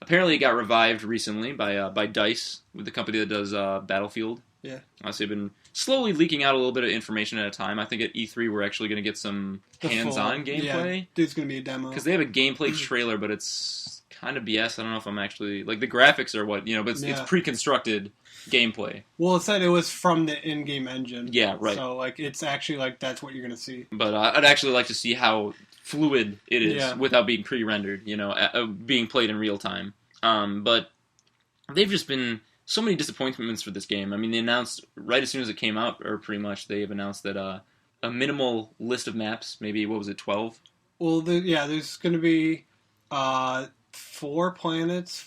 apparently it got revived recently by DICE, with the company that does Battlefield. Yeah. So they've been slowly leaking out a little bit of information at a time. I think at E3 we're actually going to get some hands-on gameplay. Yeah, there's going to be a demo. Because they have a gameplay trailer, but it's kind of BS. I don't know if I'm actually... Like, the graphics are what, but it's pre-constructed gameplay. Well, it said it was from the in-game engine. Yeah, right. So, it's actually, that's what you're going to see. But I'd actually like to see how fluid it is without being pre-rendered, being played in real time. But they've just been... so many disappointments for this game. They announced right as soon as it came out, or pretty much, they have announced that a minimal list of maps, maybe, 12? Well, there's going to be 4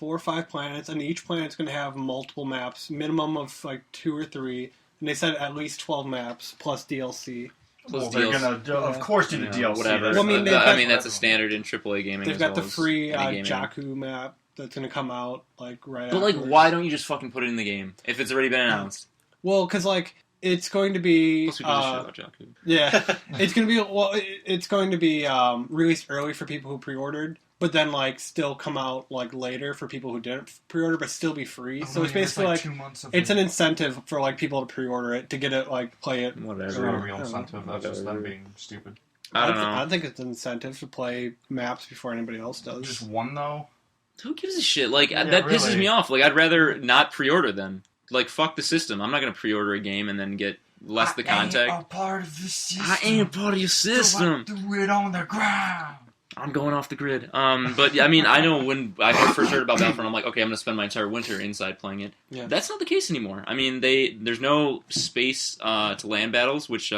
or 5 planets, and each planet's going to have multiple maps, minimum of 2 or 3, and they said at least 12 maps, plus DLC. Well, they're going to, of course, do the DLC. Whatever. Well, that's a standard in AAA gaming. They've got the free Jakku map that's going to come out, right But, why don't you just fucking put it in the game, if it's already been announced? Well, because, it's going to be... Plus we do about Jakku. Yeah. It's going to be released early for people who pre-ordered, but then, still come out, later for people who didn't pre-order, but still be free. So it's basically, 2 months of it's an incentive for, people to pre-order it, to get it, play it. Whatever. It's not a real incentive, that's just them being stupid. I don't know. I think it's an incentive to play maps before anybody else does. Just one, though? Who gives a shit? That pisses me off. I'd rather not pre-order then. Fuck the system. I'm not going to pre-order a game and then get less the content. I ain't a part of the system. I ain't a part of your system. So I do it on the ground. I'm going off the grid. But, I know when I first heard about Battlefront, I'm like, okay, I'm going to spend my entire winter inside playing it. Yeah. That's not the case anymore. There's no space to land battles, which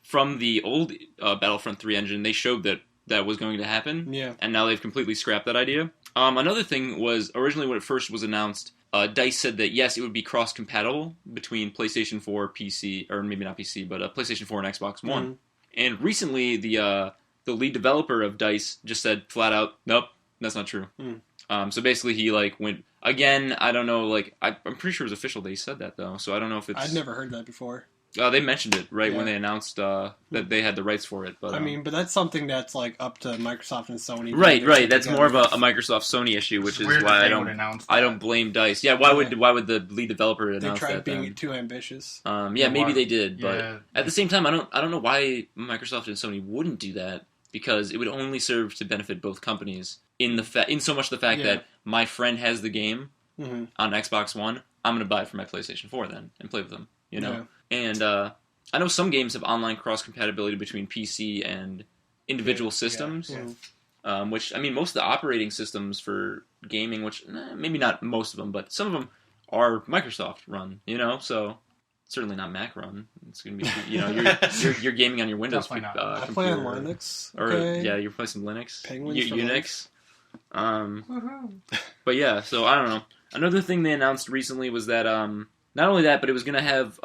from the old Battlefront 3 engine, they showed that was going to happen. Yeah. And now they've completely scrapped that idea. Another thing was, originally when it first was announced, DICE said that, yes, it would be cross-compatible between PlayStation 4, PC, or maybe not PC, but PlayStation 4 and Xbox One. Mm-hmm. And recently, the lead developer of DICE just said flat out, nope, that's not true. Mm. So basically he went, again, I don't know, I'm pretty sure it was official that he said that, though, so I don't know if it's... I'd never heard that before. They mentioned it when they announced that they had the rights for it. But but that's something that's up to Microsoft and Sony. Right. That's more of a Microsoft Sony issue, which is why I don't blame DICE. Yeah, why would the lead developer announce that? They tried being too ambitious. Maybe they did, but at the same time, I don't know why Microsoft and Sony wouldn't do that, because it would only serve to benefit both companies in so much the fact that my friend has the game on Xbox One, I'm going to buy it for my PlayStation 4 then and play with them. Yeah. And I know some games have online cross-compatibility between PC and individual systems, which, most of the operating systems for gaming, which, maybe not most of them, but some of them are Microsoft run, so certainly not Mac run. It's going to be, you're gaming on your Windows computer. I play on Linux. Okay. Or, you're playing some Linux. Penguins Unix. But yeah, so I don't know. Another thing they announced recently was that, not only that, but it was going to have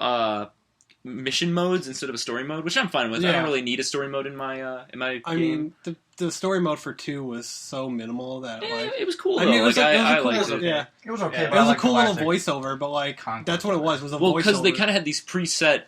mission modes instead of a story mode, which I'm fine with. I don't really need a story mode in my game. I mean, the story mode for 2 was so minimal that it was cool. I mean, it was I liked it. Yeah, it was okay. It was a cool little voiceover, but that's what it was. Was a voiceover. Because they kind of had these preset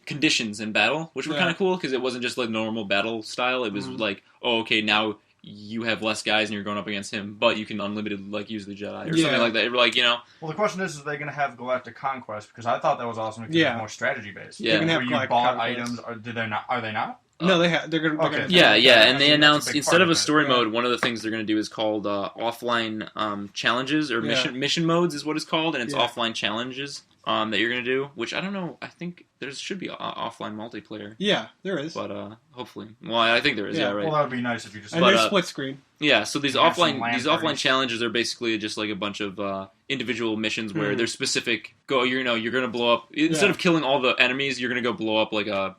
conditions in battle, which were kind of cool because it wasn't just like normal battle style. It was like, okay, now you have less guys and you're going up against him, but you can unlimited use the Jedi or something like that. Well, the question is they going to have Galactic Conquest? Because I thought that was awesome because it's more strategy based. Yeah, they're where you bought items. Or did they not? Are they not? No, they have. They're gonna. And they announced instead of a story mode, one of the things they're going to do is called offline challenges or mission modes is what it's called, and it's offline challenges that you're going to do. Which I don't know. I think there should be offline multiplayer. Yeah, there is. But hopefully, well, I think there is. Yeah, right. Well, that would be nice if you just. And there's split screen. Yeah, so these offline challenges are basically just like a bunch of individual missions where they're specific. You're going to blow up instead of killing all the enemies, you're going to go blow up like a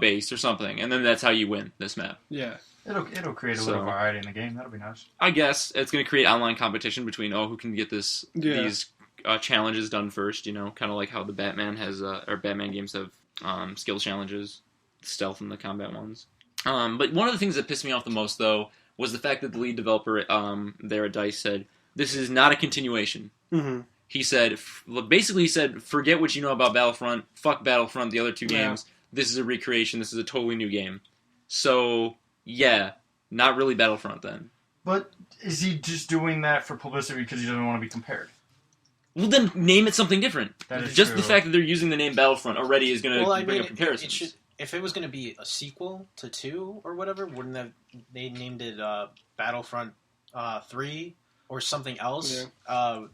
base or something, and then that's how you win this map. Yeah. It'll create a little variety in the game. That'll be nice. I guess it's going to create online competition between who can get these challenges done first. Kind of like how the Batman has or Batman games have skill challenges, stealth and the combat ones. But one of the things that pissed me off the most though was the fact that the lead developer there at DICE said this is not a continuation. Mm-hmm. He said forget what you know about Battlefront. Fuck Battlefront, the other two games. This is a recreation. This is a totally new game. So, not really Battlefront then. But is he just doing that for publicity because he doesn't want to be compared? Well, then name it something different. Just true. The fact that they're using the name Battlefront already is going to bring up comparisons. If it was going to be a sequel to 2 or whatever, wouldn't they named it Battlefront 3 or something else? I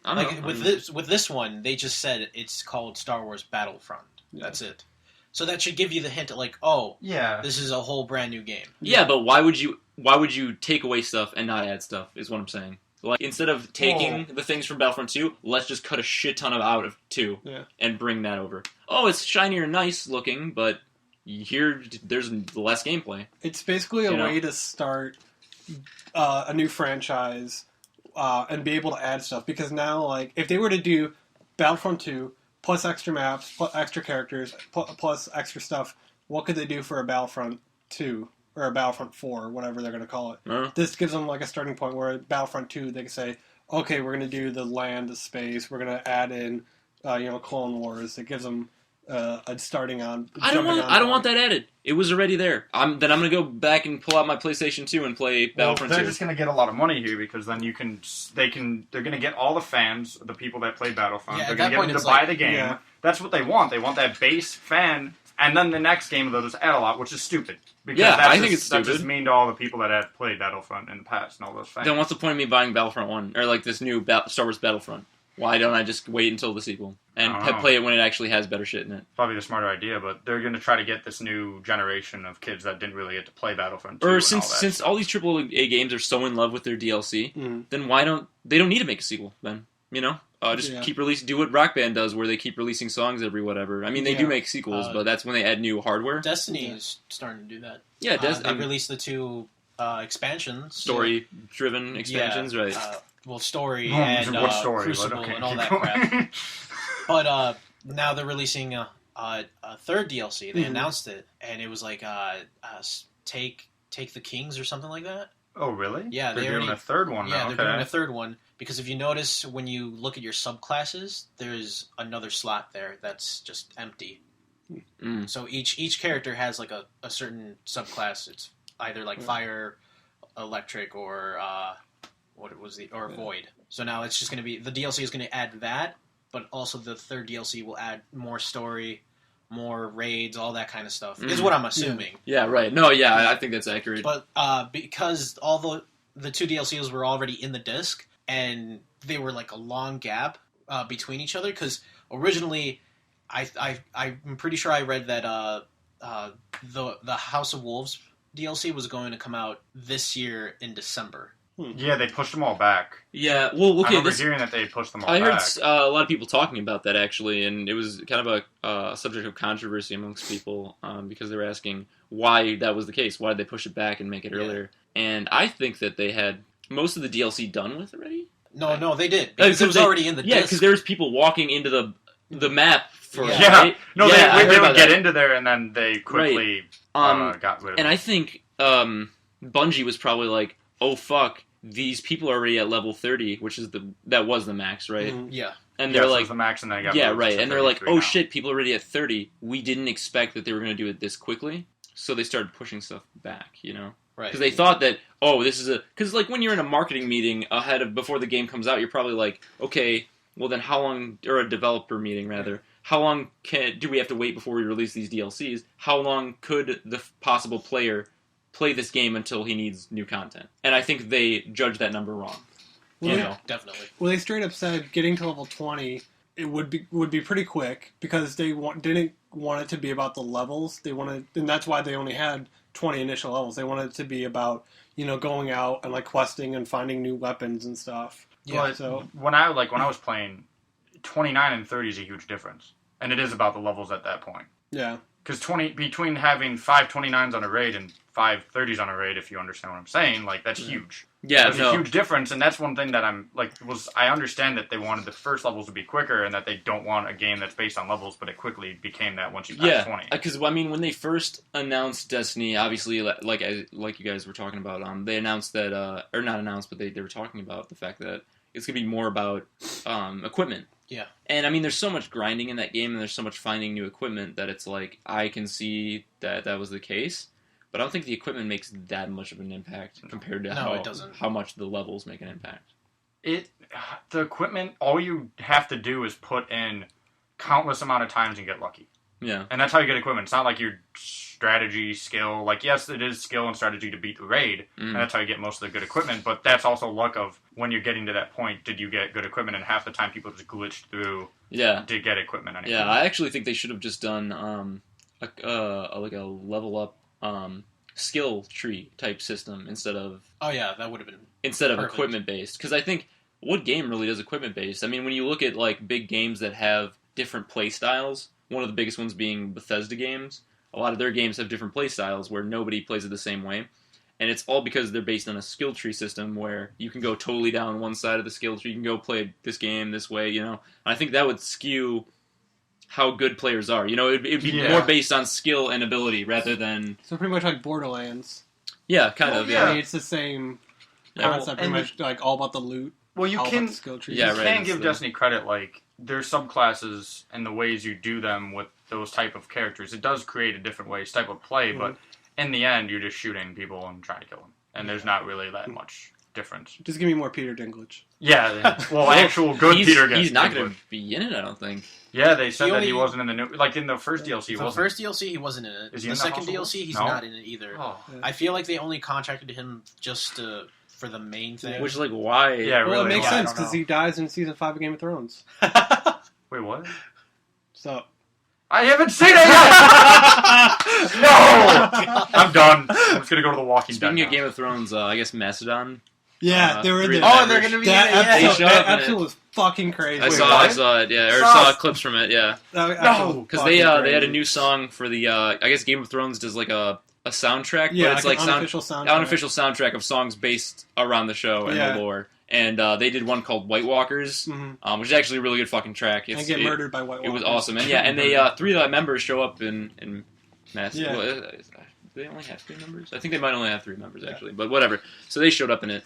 don't know. With this one, they just said it's called Star Wars Battlefront. Yeah. That's it. So that should give you the hint that this is a whole brand new game. Yeah, but why would you take away stuff and not add stuff? Is what I'm saying. Like instead of taking the things from Battlefront 2, let's just cut a shit ton out of 2 and bring that over. Oh, it's shinier and nice looking, but here there's less gameplay. It's basically a way to start a new franchise and be able to add stuff. Because now, if they were to do Battlefront 2 plus extra maps, plus extra characters, plus extra stuff, what could they do for a Battlefront 2? Or a Battlefront 4, or whatever they're going to call it. This gives them a starting point where at Battlefront 2 they can say, okay, we're going to do the land, the space, we're going to add in, Clone Wars. It gives them a starting on. I don't want that added. It was already there. Then I'm going to go back and pull out my PlayStation 2 and play Battlefront 2. They're just going to get a lot of money here because then they're going to get all the fans, the people that play Battlefront. They're going to get them to buy the game. Yeah. That's what they want. They want that base fan. And then the next game they'll just add a lot, which is stupid. Because I think it's stupid. That's just mean to all the people that have played Battlefront in the past and all those fans. Then what's the point of me buying Battlefront 1? Or this new Star Wars Battlefront? Why don't I just wait until the sequel? And play it when it actually has better shit in it? Probably the smarter idea, but they're going to try to get this new generation of kids that didn't really get to play Battlefront 2 or since all these AAA games are so in love with their DLC, then they don't need to make a sequel then, keep releasing. Do what Rock Band does, where they keep releasing songs every whatever. I mean, they do make sequels, but that's when they add new hardware. Destiny is starting to do that. Yeah, they released the 2 expansions, story-driven expansions, right? Story and Crucible and all that crap. But now they're releasing a third DLC. They announced it, and it was Take the Kings or something like that. Oh, really? Yeah, they're doing a third one now. Yeah, they're doing a third one. Because if you notice, when you look at your subclasses, there's another slot there that's just empty. So each character has a certain subclass. It's either fire, electric, or void. So now it's just going to be the DLC is going to add that, but also the third DLC will add more story, more raids, all that kind of stuff. Is what I'm assuming. Yeah, right. No, I think that's accurate. But because all the 2 DLCs were already in the disc. And they were a long gap between each other because originally, I'm pretty sure I read that the House of Wolves DLC was going to come out this year in December. Yeah, they pushed them all back. Yeah, well, okay. I remember hearing that they pushed them all back. I heard a lot of people talking about that actually, and it was kind of a subject of controversy amongst people because they were asking why that was the case. Why did they push it back and make it earlier? And I think that they had most of the DLC done with already? No, they did. Because it was already in the disc. Yeah, because there was people walking into the map For they would get into there and then they quickly got rid of it. And I think Bungie was probably like, oh fuck, these people are already at level 30, which is that was the max, right? Mm-hmm. Yeah. And they're like, the max, and then got and they're like, oh now. shit, people are already at 30. We didn't expect that they were going to do it this quickly, so they started pushing stuff back, right? Because they thought that, this is because like when you're in a marketing meeting before the game comes out, you're probably like, okay, well then how long, or a developer meeting rather, how long do we have to wait before we release these DLCs? How long could the possible player play this game until he needs new content? And I think they judged that number wrong. Definitely. Well, they straight up said getting to level 20 it would be pretty quick because they didn't want it to be about the levels. And that's why they only had 20 initial levels. They wanted it to be about going out and like questing and finding new weapons and stuff. Yeah. But so when I was playing, 29 and 30 is a huge difference, and it is about the levels at that point. Yeah. Because between having 5 29s on a raid and 5 30s on a raid, if you understand what I'm saying, like that's huge. Yeah, there's a huge difference, and that's one thing that I understand that they wanted the first levels to be quicker, and that they don't want a game that's based on levels, but it quickly became that once you pass 20. Because when they first announced Destiny, obviously, like you guys were talking about, they announced that, or not announced, but they were talking about the fact that it's gonna be more about equipment. Yeah. And I mean, there's so much grinding in that game, and there's so much finding new equipment that it's like I can see that was the case. But I don't think the equipment makes that much of an impact compared to how much the levels make an impact. The equipment, all you have to do is put in countless amount of times and get lucky. Yeah. And that's how you get equipment. It's not like your strategy, skill. Like, yes, it is skill and strategy to beat the raid, and that's how you get most of the good equipment, but that's also luck of when you're getting to that point, did you get good equipment, and half the time people just glitched through to get equipment. Anyway. Yeah, I actually think they should have just done a level up skill tree type system instead of... Oh yeah, that would have been Instead of equipment based. Because I think, what game really does equipment based? I mean, when you look at like big games that have different play styles, one of the biggest ones being Bethesda games, a lot of their games have different play styles where nobody plays it the same way. And it's all because they're based on a skill tree system where you can go totally down one side of the skill tree, you can go play this game this way, And I think that would skew how good players are. It'd be more based on skill and ability rather than... So pretty much like Borderlands. Yeah, kind of, yeah. I mean, it's the same concept, pretty much like all about the loot. Well, you can give Destiny credit, like, there's subclasses and the ways you do them with those type of characters. It does create a different type of play, but in the end, you're just shooting people and trying to kill them. And there's not really that much difference. Just give me more Peter Dinklage. Yeah, actual good Peter Dinklage. He's not going to be in it, I don't think. Yeah, they said that he wasn't in the new... Like, in the first DLC, he wasn't. The first DLC, he wasn't in it. Is he the in second DLC, he's not in it either. Oh. Yeah. I feel like they only contracted him just for the main thing. Which, like, why? Yeah, well, really, it makes sense, because he dies in Season 5 of Game of Thrones. Wait, what? So... I haven't seen it yet! No! I'm done. I'm just going to go to The Walking Dead. Speaking of Game of Thrones, I guess Macedon... Yeah, they were in the... they're going to be That episode was fucking crazy. I saw it, yeah. Or saw clips from it, yeah. No! Because they had a new song for the... I guess Game of Thrones does like a soundtrack, but it's like an unofficial soundtrack of songs based around the show and the lore. And they did one called White Walkers, which is actually a really good fucking track. And get murdered by White Walkers. It was awesome. And they 3 of the members show up in Macedon. Yeah. Do they only have 3 members? I think they might only have 3 members, actually. But whatever. So they showed up in it,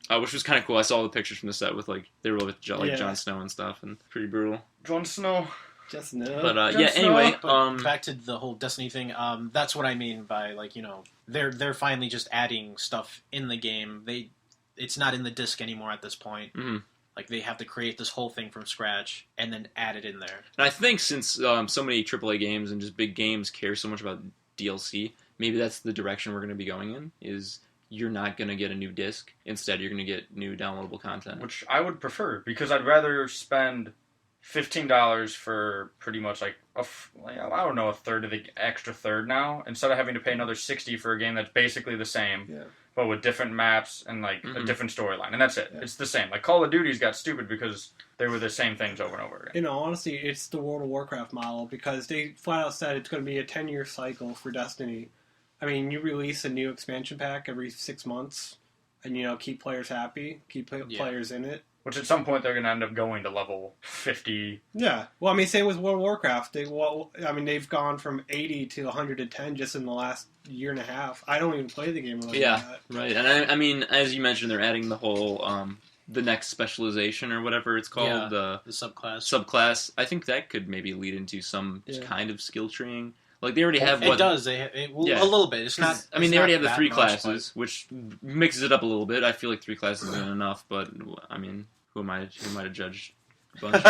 which was kind of cool. I saw the pictures from the set with, they were with Jon Snow and stuff, and pretty brutal. Jon Snow. Just no. But, anyway. Back to the whole Destiny thing, that's what I mean by, they're finally just adding stuff in the game. It's not in the disc anymore at this point. Mm-hmm. Like, they have to create this whole thing from scratch and then add it in there. And I think since so many AAA games and just big games care so much about DLC, maybe that's the direction we're going to be going in, is you're not going to get a new disc. Instead, you're going to get new downloadable content. Which I would prefer, because I'd rather spend $15 for pretty much I don't know, a third of the extra third now, instead of having to pay another $60 for a game that's basically the same, but with different maps and a different storyline, and that's it. Yeah. It's the same. Like Call of Duty's got stupid because they were the same things over and over again. Honestly, it's the World of Warcraft model, because they flat out said it's going to be a 10-year cycle for Destiny. I mean, you release a new expansion pack every 6 months, and keep players happy, keep players in it. Which at some point they're going to end up going to level 50. Yeah. Well, I mean, same with World of Warcraft. They've gone from 80 to 110 just in the last year and a half. I don't even play the game like that. Right. And I mean, as you mentioned, they're adding the whole the next specialization or whatever it's called, the subclass. I think that could maybe lead into some kind of skill treeing. Like they already have it does. A little bit. It's not. I mean, they already have the 3 classes, which mixes it up a little bit. I feel like 3 classes isn't enough, but I mean, who am I to judge Bungie?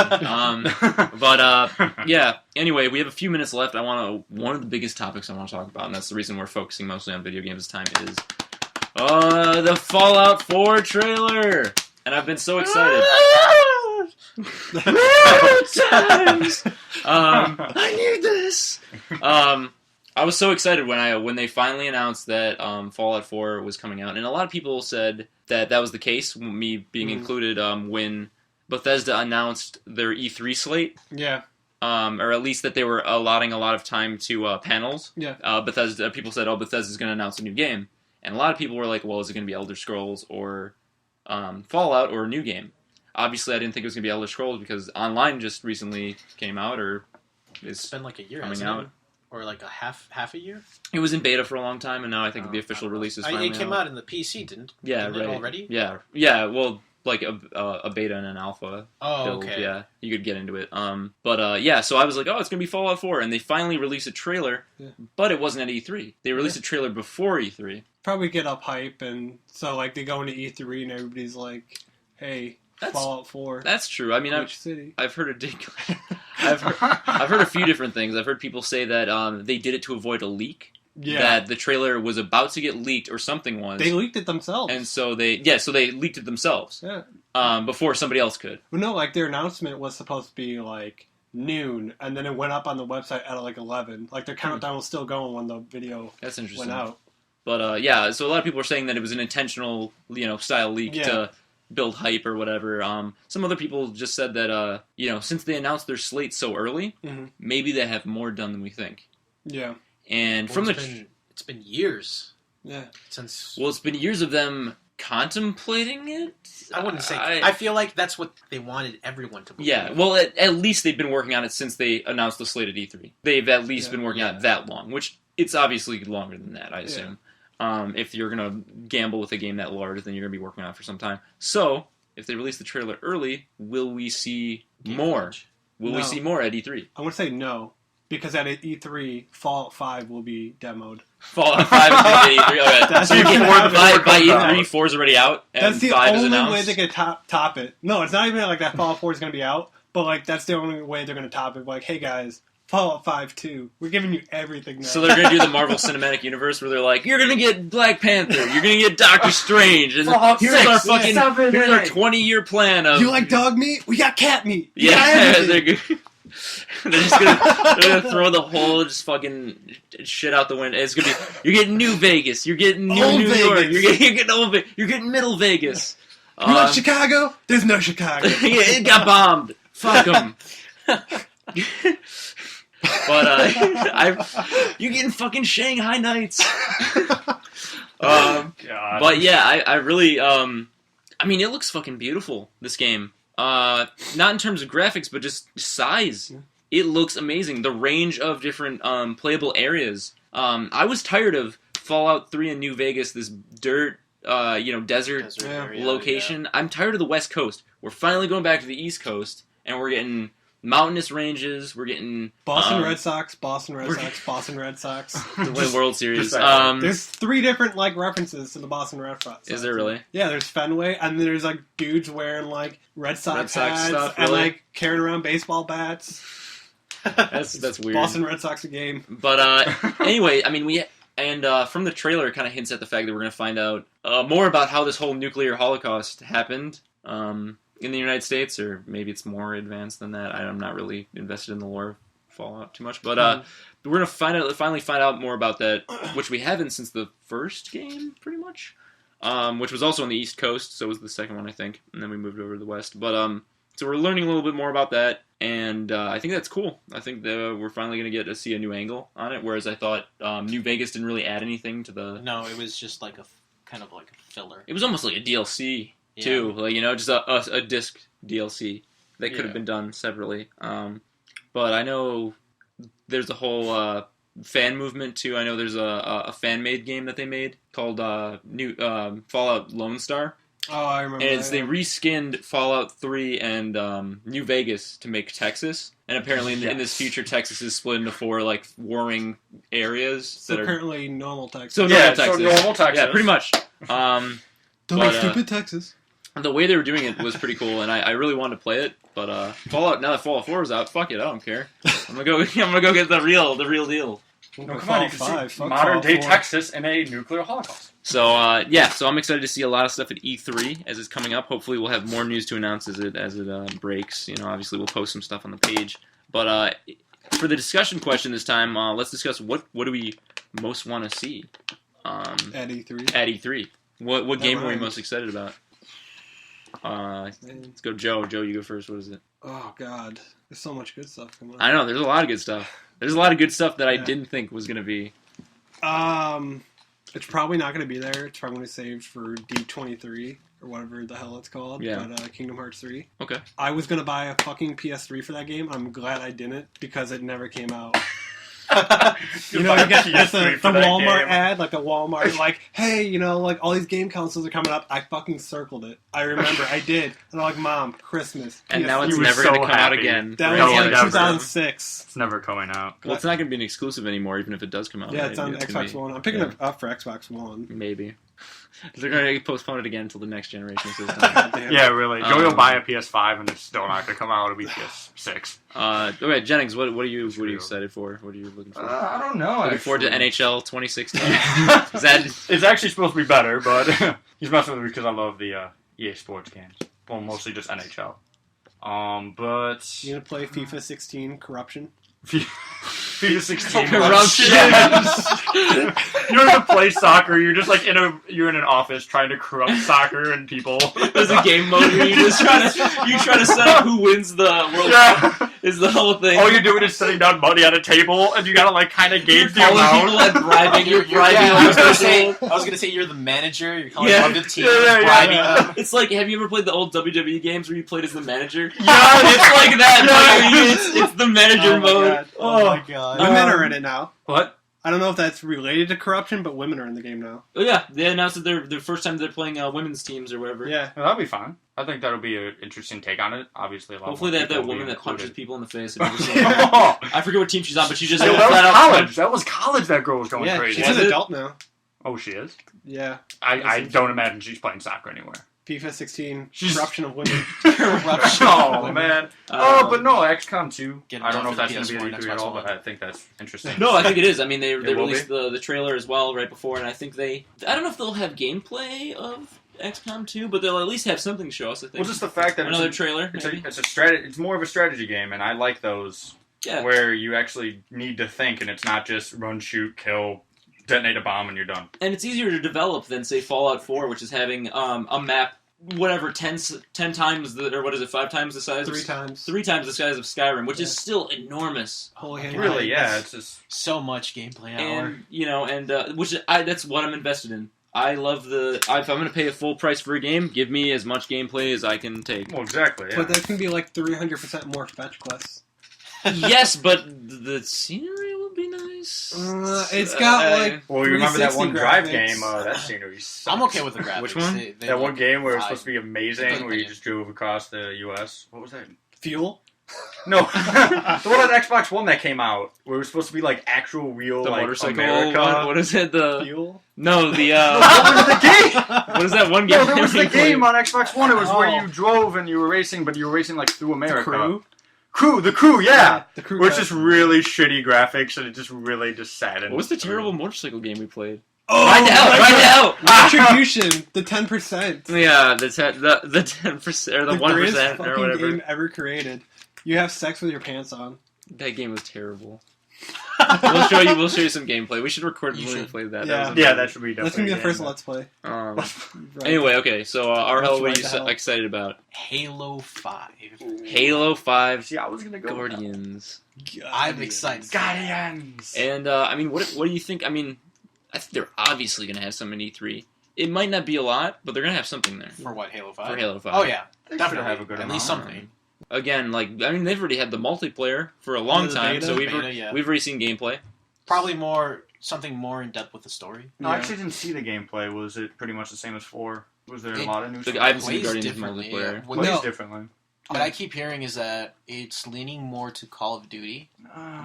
Yeah. Anyway, we have a few minutes left. One of the biggest topics I want to talk about, and that's the reason we're focusing mostly on video games this time, is the Fallout 4 trailer, and I've been so excited. I need this. I was so excited when they finally announced that Fallout 4 was coming out, and a lot of people said that was the case, me being included, when Bethesda announced their E3 slate. Yeah. Or at least that they were allotting a lot of time to panels. Yeah. Bethesda people said, Bethesda's going to announce a new game, and a lot of people were like, well, is it going to be Elder Scrolls or Fallout or a new game? Obviously, I didn't think it was going to be Elder Scrolls because Online just recently came out, or it's been like a year coming out. Or like a half a year? It was in beta for a long time, and now I think the official release is finally It came out in the PC, didn't right. it already? Yeah, well, like a beta and an alpha build. Okay. Yeah, you could get into it. So I was like, it's going to be Fallout 4, and they finally released a trailer, but it wasn't at E3. They released a trailer before E3. Probably get up hype, and so like they go into E3 and everybody's like, hey... Fallout 4. That's true. I mean, I've heard I've heard a few different things. I've heard people say that they did it to avoid a leak. Yeah. That the trailer was about to get leaked or something was. They leaked it themselves. And so they leaked it themselves. Yeah. Before somebody else could. Well, no, like their announcement was supposed to be like noon, and then it went up on the website at like 11. Like their countdown was still going when the video went out. But so a lot of people were saying that it was an intentional, style leak to build hype or whatever. Some other people just said that, since they announced their slate so early, maybe they have more done than we think. Yeah. And it's been years. Yeah. It's been years of them contemplating it. I wouldn't say. I feel like that's what they wanted everyone to believe. Yeah. Well, at least they've been working on it since they announced the slate at E3. They've at least been working on it that long, which it's obviously longer than that, I assume. Yeah. If you're going to gamble with a game that large, then you're going to be working on it for some time. So, if they release the trailer early, will we see more? Will we see more at E3? I would say no, because at E3, Fallout 5 will be demoed. Fallout 5 is going to be at E3? Okay. So you get by E3, 4 is already out, and that's the 5 is only announced? way they can top it. No, it's not even like that Fallout 4 is going to be out, but like that's the only way they're going to top it. Like, hey guys, Fallout 5 too. We're giving you everything now. So they're going to do the Marvel Cinematic Universe where they're like, you're going to get Black Panther, you're going to get Doctor Strange, and here's our 20-year plan of... You like dog meat? We got cat meat. They're just gonna throw the whole just fucking shit out the window. It's gonna be, you're getting New Vegas, you're getting New York, you're getting Old Vegas, you're getting Middle Vegas. You like Chicago? There's no Chicago. It got bombed. Fuck them. But you're getting fucking Shanghai Nights. God. But yeah, I really, I mean, it looks fucking beautiful, this game. Not in terms of graphics, but just size. It looks amazing. The range of different playable areas. I was tired of Fallout 3 in New Vegas, this dirt, desert location. Yeah. I'm tired of the West Coast. We're finally going back to the East Coast, and we're getting mountainous ranges. We're getting Boston Red Sox, Boston Red Sox to win World Series. There's 3 different references to the Boston Red Sox. Is there really? Yeah, there's Fenway, and there's dudes wearing Red Sox hats stuff, really? And carrying around baseball bats. That's weird. Boston Red Sox a game. But anyway, I mean from the trailer, it kind of hints at the fact that we're going to find out more about how this whole nuclear holocaust happened. In the United States, or maybe it's more advanced than that. I'm not really invested in the lore of Fallout too much, but we're gonna finally find out more about that, which we haven't since the first game, pretty much. Which was also on the East Coast, so it was the second one, I think, and then we moved over to the West. But so we're learning a little bit more about that, and I think that's cool. I think that we're finally gonna get to see a new angle on it, whereas I thought New Vegas didn't really add anything to the. No, it was just kind of like a filler. It was almost like a DLC. too. Like just a disc DLC that could have been done separately. But I know there's a whole fan movement too. I know there's a fan made game that they made called New Fallout Lone Star. Oh, I remember. And they reskinned Fallout 3 and New Vegas to make Texas. And apparently in this future, Texas is split into 4 warring areas. So currently normal Texas. So normal Texas. Yeah, pretty much. Don't make stupid Texas. The way they were doing it was pretty cool, and I really wanted to play it. But now that Fallout 4 is out, fuck it, I don't care. I'm gonna go get the real deal. No, come on, you can see modern day Texas in a nuclear holocaust. So so I'm excited to see a lot of stuff at E3 as it's coming up. Hopefully we'll have more news to announce as it breaks. Obviously we'll post some stuff on the page. But for the discussion question this time, let's discuss what do we most want to see at E3. At E3, what game are we most excited about? Let's go, Joe. Joe, you go first. What is it? Oh God, there's so much good stuff coming on. I know there's a lot of good stuff. There's a lot of good stuff that I didn't think was gonna be. It's probably not going to be there. It's probably going to be saved for D23 or whatever the hell it's called. Yeah. But Kingdom Hearts 3. Okay. I was going to buy a fucking PS3 for that game. I'm glad I didn't because it never came out. You get the Walmart ad, like a Walmart, hey, all these game consoles are coming up. I fucking circled it. I remember, I did. And I'm like, Mom, Christmas. And now it's never going to come out again. That was 2006. It's never coming out. Well, it's not going to be an exclusive anymore, even if it does come out. Yeah, it's on Xbox One. I'm picking it up for Xbox One. Maybe. They're going to postpone it again until the next generation system. Yeah, really. Joey will buy a PS5 and it's still not going to come out. It'll be PS6. Okay, Jennings, what are you excited for? What are you looking for? I don't know. Looking forward to NHL 2016. It's actually supposed to be better, but he's messing with me because I love the EA Sports games. Well, mostly just NHL. But you gonna play FIFA 16 Corruption? FIFA 16 Corruption. You don't have to play soccer. You're just you're in an office trying to corrupt soccer and people. There's a game mode where you just try to set up who wins the World Cup. Is the whole thing. All you're doing is sitting down money on a table, and you gotta kind of gauge the amount. People and bribing. You're bribing. I was gonna say you're the manager. You're calling up the team, bribing them. It's like, have you ever played the old WWE games where you played as the manager? Yeah, it's like that. It's the manager mode. Oh my god. Women are in it now. What? I don't know if that's related to corruption, but women are in the game now. Oh yeah, they announced that they're the first time they're playing women's teams or whatever. Yeah, well, that'll be fun. I think that'll be an interesting take on it. Obviously, hopefully they have that woman that punches people in the face. I forget what team she's on, but she just that was college. That was college. That girl was going crazy. She's an adult now. Oh, she is. Yeah, I don't imagine she's playing soccer anywhere. FIFA 16, corruption of women. Oh, man. But no, XCom 2. I don't know if that's going to be an E3 at all, but I think that's interesting. No, I think it is. I mean, they released the trailer as well right before, and I think I don't know if they'll have gameplay of XCOM 2, but they'll at least have something to show us, I think. Well, just the fact that another trailer, it's more of a strategy game, and I like those where you actually need to think, and it's not just run, shoot, kill, detonate a bomb, and you're done. And it's easier to develop than, say, Fallout 4, which is having a map, 10 times, or what is it, 5 times the size? 3 times. 3 times the size of Skyrim, which is still enormous. Holy really, yeah, it's just so much gameplay hour. And, which that's what I'm invested in. I love if I'm going to pay a full price for a game, give me as much gameplay as I can take. Well, exactly, yeah. But that can be 300% more fetch quests. Yes, but the scenery will be nice. It's got well, you remember that one Drive game? That scenery sucks. I'm okay with the graphics. Which one? That one game where it was supposed to be amazing, where you just drove across the U.S. What was that? Fuel? No, the one on Xbox One that came out, where it was supposed to be actual real motorcycle America. What is it? The Fuel? No, the what was the game? What is that one game? No, there was the game on Xbox One. It was where you drove and you were racing, but you were racing through America. The crew, yeah. The crew. Which is really shitty graphics, and it just really saddened. What was the terrible motorcycle game we played? Oh, right now! Retribution, the 10%. Yeah, the 10% or the 1% or whatever. Game ever created. You have sex with your pants on. That game was terrible. We'll show you some gameplay. We should record when we play that. Yeah, that should be definitely. That's gonna be the first Let's Play. Anyway, okay. So, Arhel, what are you excited about? Halo 5. Halo 5. See, I was gonna go Guardians. I'm excited. Guardians. And I mean, what do you think? I mean, I think they're obviously gonna have some in E3. it might not be a lot, but they're gonna have something there for what Halo 5. For Halo 5. Oh yeah, they definitely have a good at least something. Again, they've already had the multiplayer for a long time, so we've already seen gameplay. Probably something more in depth with the story. No, I actually didn't see the gameplay. Was it pretty much the same as 4? Was there a lot of new stuff? I haven't seen Guardians multiplayer. Yeah. Plays differently. What I keep hearing is that it's leaning more to Call of Duty,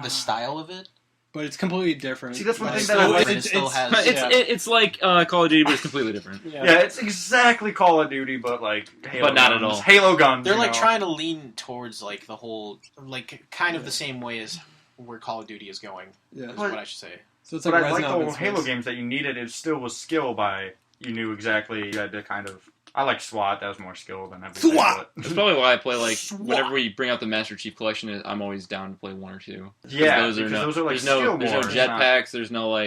the style of it. But it's completely different. See, that's one thing that I like. It's like Call of Duty, but it's completely different. Yeah, it's exactly Call of Duty, but Halo but not guns. at all. Halo guns. They're trying to lean towards the whole kind of the same way as where Call of Duty is going. Yeah, is what I should say. So it's but I like the Halo games that you needed. It still was skill you knew exactly. You had to kind of. I like SWAT. That was more skill than everything. SWAT! That's probably why I play, whenever we bring out the Master Chief Collection, I'm always down to play 1 or 2. Yeah, those are there's no jetpacks, there's no,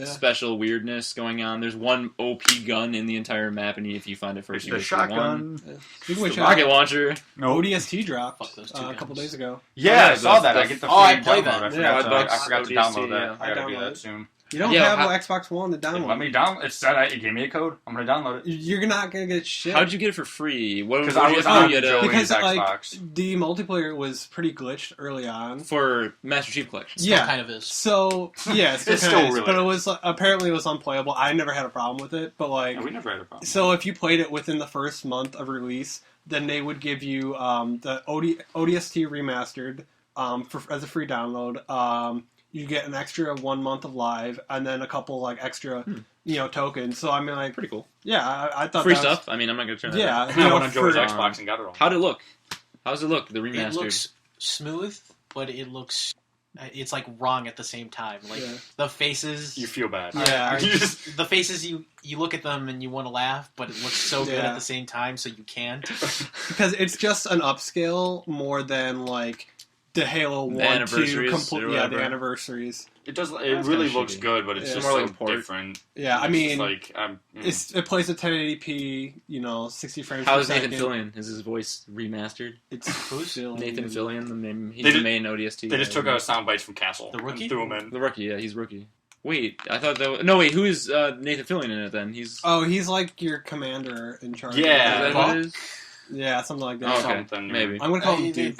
special weirdness going on. There's one OP gun in the entire map, and if you find it first, you get shotgun. Rocket launcher. ODST dropped a couple days ago. Yeah, I saw that. I get the free I played that. I forgot to download that. I gotta do that soon. You don't have an Xbox One to download. Let me download. It said it gave me a code. I'm gonna download it. You're not gonna get shit. How'd you get it for free? Because I was on Joey's Xbox. The multiplayer was pretty glitched early on for Master Chief Collection. Still kind of is. So it's still really. But it was apparently it was unplayable. I never had a problem with it, but we never had a problem. So if you played it within the first month of release, then they would give you the ODST remastered as a free download. You get an extra 1 month of live, and then a couple extra, tokens. So I mean, pretty cool. Yeah, I thought free stuff. I mean, I'm not gonna turn that. Yeah, I went on Joey's Xbox and got it all. How'd it look? How's it look? The remastered. It looks smooth, but it's wrong at the same time. The faces, you feel bad. Yeah, the faces you look at them and you want to laugh, but it looks so good at the same time, so you can't. Because it's just an upscale more than the Halo 1, 2, the anniversaries. It does. It really looks good, but it's just more different. Yeah, I mean, it plays at 1080p, 60 frames. How is Nathan Fillion? Is his voice remastered? It's who's Nathan Fillion? He's the main ODST. They just took out sound bites from Castle. The rookie? And threw him in. The rookie, yeah, he's rookie. Wait, I thought that. No, wait, who is Nathan Fillion in it then? He's your commander in charge. Yeah, is that what it is? Yeah, something like that. Okay, maybe. I'm gonna call him Duke.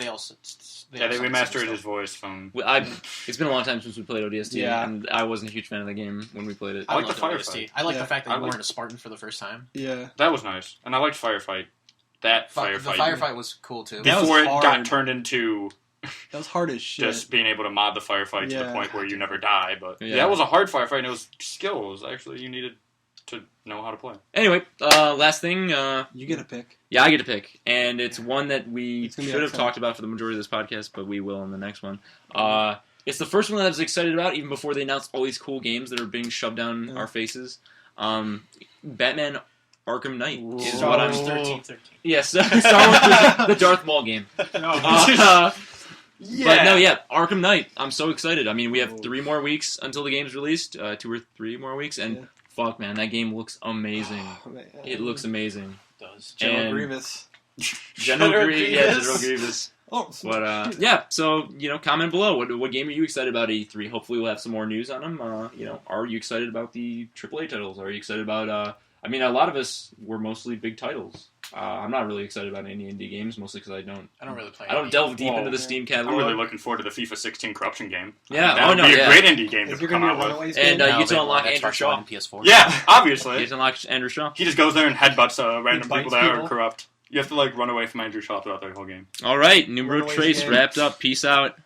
They remastered his voice from. It's been a long time since we played ODST, and I wasn't a huge fan of the game when we played it. I like the firefight. I like the fact that you weren't a Spartan for the first time. Yeah, that was nice, and I liked firefight. The firefight was cool too. Before it got turned into. That was hard as shit. Just being able to mod the firefight to the point where you never die, but it was a hard firefight, and it was skills. Actually, you needed to know how to play. Anyway, last thing. You get a pick. Yeah, I get a pick. And it's one that we should have talked about for the majority of this podcast, but we will in the next one. It's the first one that I was excited about, even before they announced all these cool games that are being shoved down our faces. Batman Arkham Knight is what I'm... 13. Yes, Star Wars, the Darth Maul game. But no, Arkham Knight. I'm so excited. I mean, we have 3 more weeks until the game's released. 2 or 3 more weeks, and... Fuck, man, that game looks amazing. It looks amazing. It does. General Grievous. General Grievous. But, so, comment below. What game are you excited about at E3? Hopefully we'll have some more news on them. Are you excited about the AAA titles? Are you excited about, a lot of us were mostly big titles. I'm not really excited about any indie games, mostly because I don't really play. I don't delve deep into the Steam catalog. I'm really looking forward to the FIFA 16 corruption game. Yeah, that would be a great indie game to come out with. And you get to unlock Andrew Shaw. PS4. Yeah, obviously. You get to unlock Andrew Shaw. He just goes there and headbutts random people that are corrupt. You have to run away from Andrew Shaw throughout the whole game. All right, Numero Trace wrapped up. Peace out.